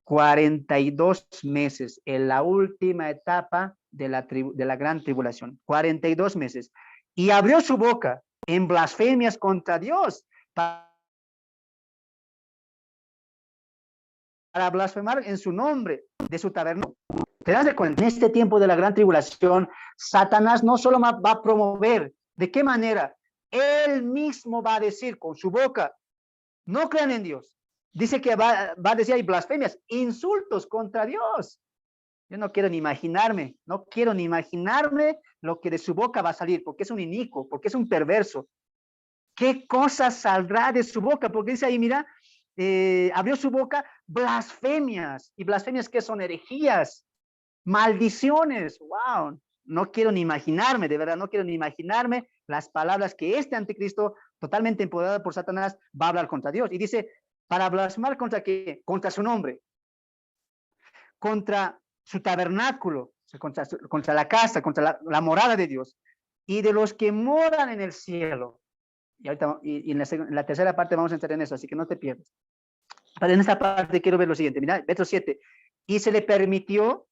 42 meses en la última etapa de la gran tribulación. 42 meses. Y abrió su boca en blasfemias contra Dios para blasfemar en su nombre de su tabernáculo. ¿Te das de cuenta? En este tiempo de la gran tribulación, Satanás no solo va a promover, ¿de qué manera? Él mismo va a decir con su boca, no crean en Dios. Dice que va a decir hay blasfemias, insultos contra Dios. Yo no quiero ni imaginarme, no quiero ni imaginarme lo que de su boca va a salir, porque es un inicuo, porque es un perverso. ¿Qué cosa saldrá de su boca? Porque dice ahí, mira, abrió su boca blasfemias. ¿Y blasfemias qué son? Herejías, maldiciones. ¡Wow! No quiero ni imaginarme, de verdad, no quiero ni imaginarme las palabras que este anticristo, totalmente empoderado por Satanás, va a hablar contra Dios. Y dice, para blasfemar contra qué? Contra su nombre, contra su tabernáculo, contra la casa, contra la morada de Dios y de los que moran en el cielo. Y ahorita, en la tercera parte vamos a entrar en eso, así que no te pierdas. Pero en esta parte quiero ver lo siguiente, mira, verso 7. Y se le permitió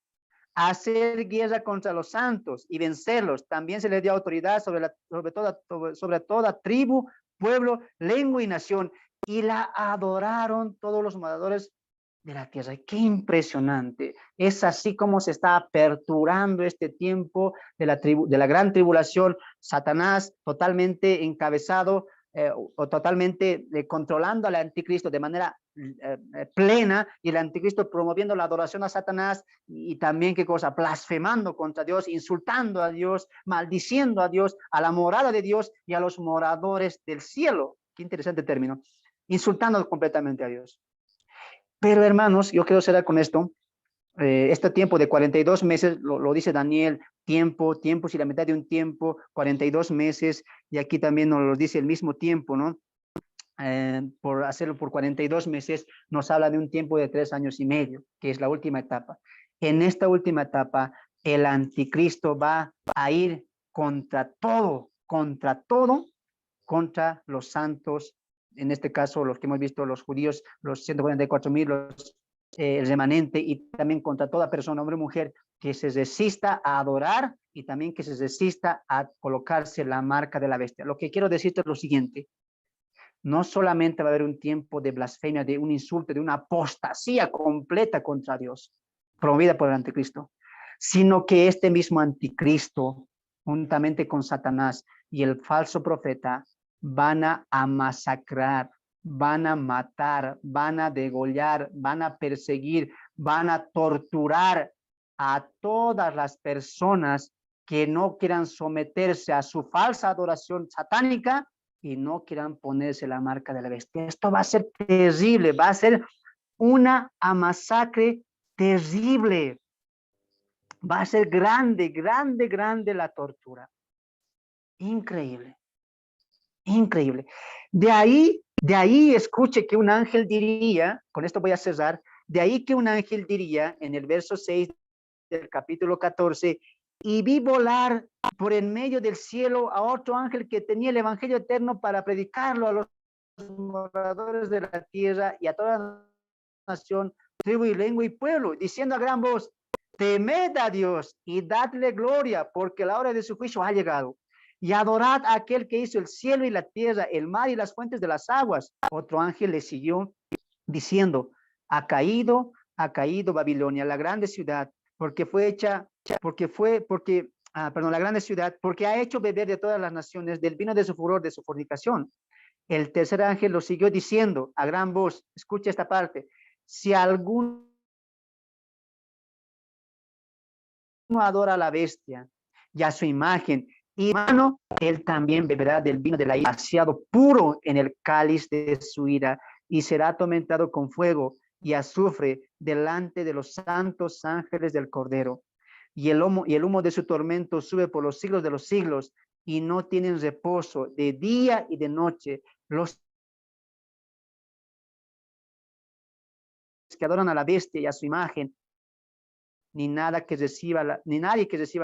hacer guerra contra los santos y vencerlos. También se le dio autoridad sobre toda tribu, pueblo, lengua y nación. Y la adoraron todos los moradores de la tierra. Qué impresionante. Es así como se está aperturando este tiempo de la gran tribulación. Satanás totalmente encabezado o totalmente controlando al anticristo de manera plena, y el anticristo promoviendo la adoración a Satanás y también qué cosa, blasfemando contra Dios, insultando a Dios, maldiciendo a Dios, a la morada de Dios y a los moradores del cielo. Qué interesante término. Insultando completamente a Dios. Pero hermanos, yo quiero cerrar con esto. Este tiempo de 42 meses, lo dice Daniel, tiempo, si la mitad de un tiempo, 42 meses, y aquí también nos lo dice el mismo tiempo, ¿no? Por hacerlo por 42 meses, nos habla de un tiempo de 3 años y medio, que es la última etapa. En esta última etapa, el anticristo va a ir contra todo, contra los santos, en este caso los que hemos visto, los judíos, los 144,000, el remanente, y también contra toda persona, hombre o mujer, que se resista a adorar y también que se resista a colocarse la marca de la bestia. Lo que quiero decirte es lo siguiente: no solamente va a haber un tiempo de blasfemia, de un insulto, de una apostasía completa contra Dios, promovida por el anticristo, sino que este mismo anticristo, juntamente con Satanás y el falso profeta, van a masacrar, van a matar, van a degollar, van a perseguir, van a torturar a todas las personas que no quieran someterse a su falsa adoración satánica y no quieran ponerse la marca de la bestia. Esto va a ser terrible, va a ser una masacre terrible. Va a ser grande, grande, grande la tortura. Increíble, increíble. De ahí escuche que un ángel diría, con esto voy a cerrar, de ahí que un ángel diría en el verso 6 del capítulo 14, y vi volar por en medio del cielo a otro ángel que tenía el evangelio eterno para predicarlo a los moradores de la tierra y a toda nación, tribu y lengua y pueblo, diciendo a gran voz: temed a Dios y dadle gloria, porque la hora de su juicio ha llegado. Y adorad a aquel que hizo el cielo y la tierra, el mar y las fuentes de las aguas. Otro ángel le siguió diciendo, ha caído Babilonia, la grande ciudad, porque fue hecha, la grande ciudad, porque ha hecho beber de todas las naciones del vino de su furor, de su fornicación. El tercer ángel lo siguió diciendo a gran voz, escucha esta parte, si alguno adora a la bestia y a su imagen, y hermano, él también beberá del vino de la ira, demasiado puro en el cáliz de su ira, y será atormentado con fuego y azufre delante de los santos ángeles del Cordero. Y el humo de su tormento sube por los siglos de los siglos, y no tienen reposo de día y de noche los que adoran a la bestia y a su imagen, ni nadie que reciba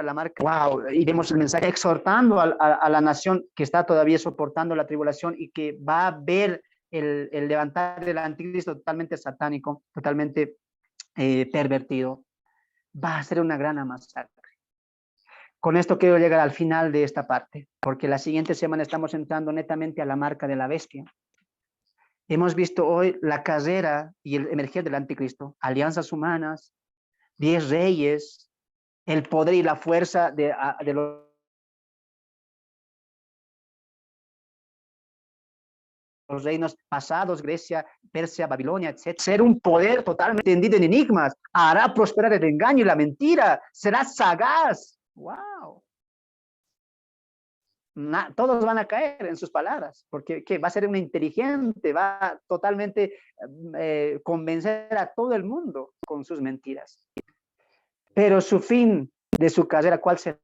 la marca. Wow, y vemos el mensaje exhortando a la nación que está todavía soportando la tribulación y que va a ver el levantar del anticristo totalmente satánico, totalmente pervertido. Va a ser una gran masacre. Con esto quiero llegar al final de esta parte, porque la siguiente semana estamos entrando netamente a la marca de la bestia. Hemos visto hoy la carrera y el emerger del anticristo, alianzas humanas, 10 reyes, el poder y la fuerza de los reinos pasados, Grecia, Persia, Babilonia, etc. Ser un poder totalmente entendido en enigmas, hará prosperar el engaño y la mentira, será sagaz. ¡Wow! Todos van a caer en sus palabras, porque va a ser un inteligente, va a totalmente convencer a todo el mundo con sus mentiras. Pero su fin de su carrera, ¿cuál será?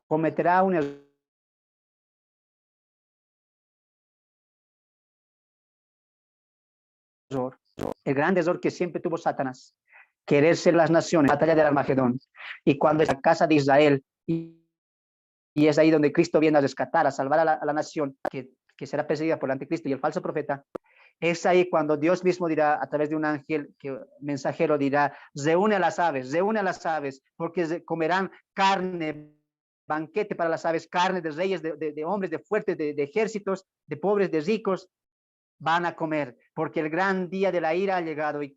Cometerá un error, el gran error que siempre tuvo Satanás, querer ser las naciones, batalla del Armagedón. Y cuando es la casa de Israel, y es ahí donde Cristo viene a rescatar, a salvar a la nación que será perseguida por el anticristo y el falso profeta, es ahí cuando Dios mismo dirá a través de un ángel, mensajero dirá, reúne a las aves, porque comerán carne, banquete para las aves, carne de reyes, de hombres, de fuertes, de ejércitos, de pobres, de ricos, van a comer, porque el gran día de la ira ha llegado y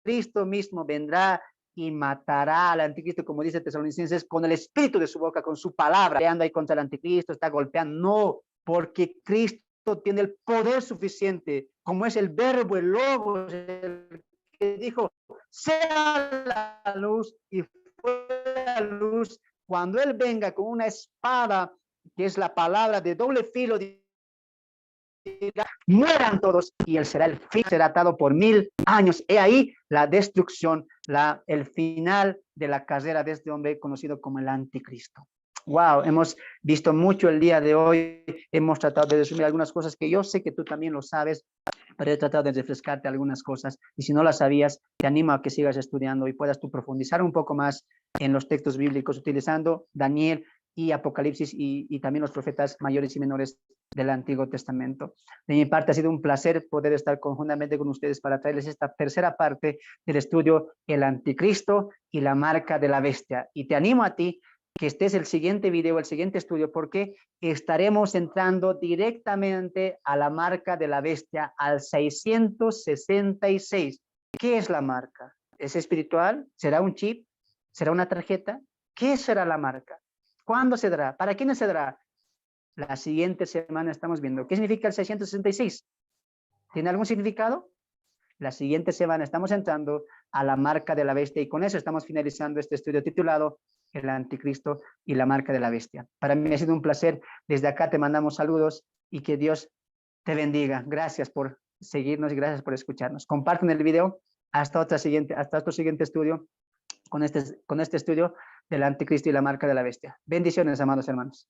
Cristo mismo vendrá y matará al anticristo, como dice Tesalonicenses, con el espíritu de su boca, con su palabra, peleando ahí contra el anticristo, está golpeando. No, porque Cristo tiene el poder suficiente, como es el verbo, el logos, el que dijo, sea la luz y fue la luz. Cuando Él venga con una espada, que es la palabra de doble filo, mueran todos y él será el fin, será atado por 1000 años. He ahí la destrucción, el final de la carrera de este hombre conocido como el anticristo. Wow, hemos visto mucho el día de hoy, hemos tratado de resumir algunas cosas que yo sé que tú también lo sabes, pero he tratado de refrescarte algunas cosas y si no las sabías, te animo a que sigas estudiando y puedas tú profundizar un poco más en los textos bíblicos utilizando Daniel y Apocalipsis y también los profetas mayores y menores del Antiguo Testamento. De mi parte ha sido un placer poder estar conjuntamente con ustedes para traerles esta tercera parte del estudio El Anticristo y la marca de la bestia. Y te animo a ti que estés el siguiente video, el siguiente estudio, porque estaremos entrando directamente a la marca de la bestia, al 666. ¿Qué es la marca? ¿Es espiritual? ¿Será un chip? ¿Será una tarjeta? ¿Qué será la marca? ¿Cuándo se dará? ¿Para quiénes se dará? La siguiente semana estamos viendo. ¿Qué significa el 666? ¿Tiene algún significado? La siguiente semana estamos entrando a la marca de la bestia y con eso estamos finalizando este estudio titulado El Anticristo y la marca de la bestia. Para mí ha sido un placer. Desde acá te mandamos saludos y que Dios te bendiga. Gracias por seguirnos y gracias por escucharnos. Compartan el video. Hasta otro siguiente estudio con este estudio del Anticristo y la marca de la bestia. Bendiciones, amados hermanos.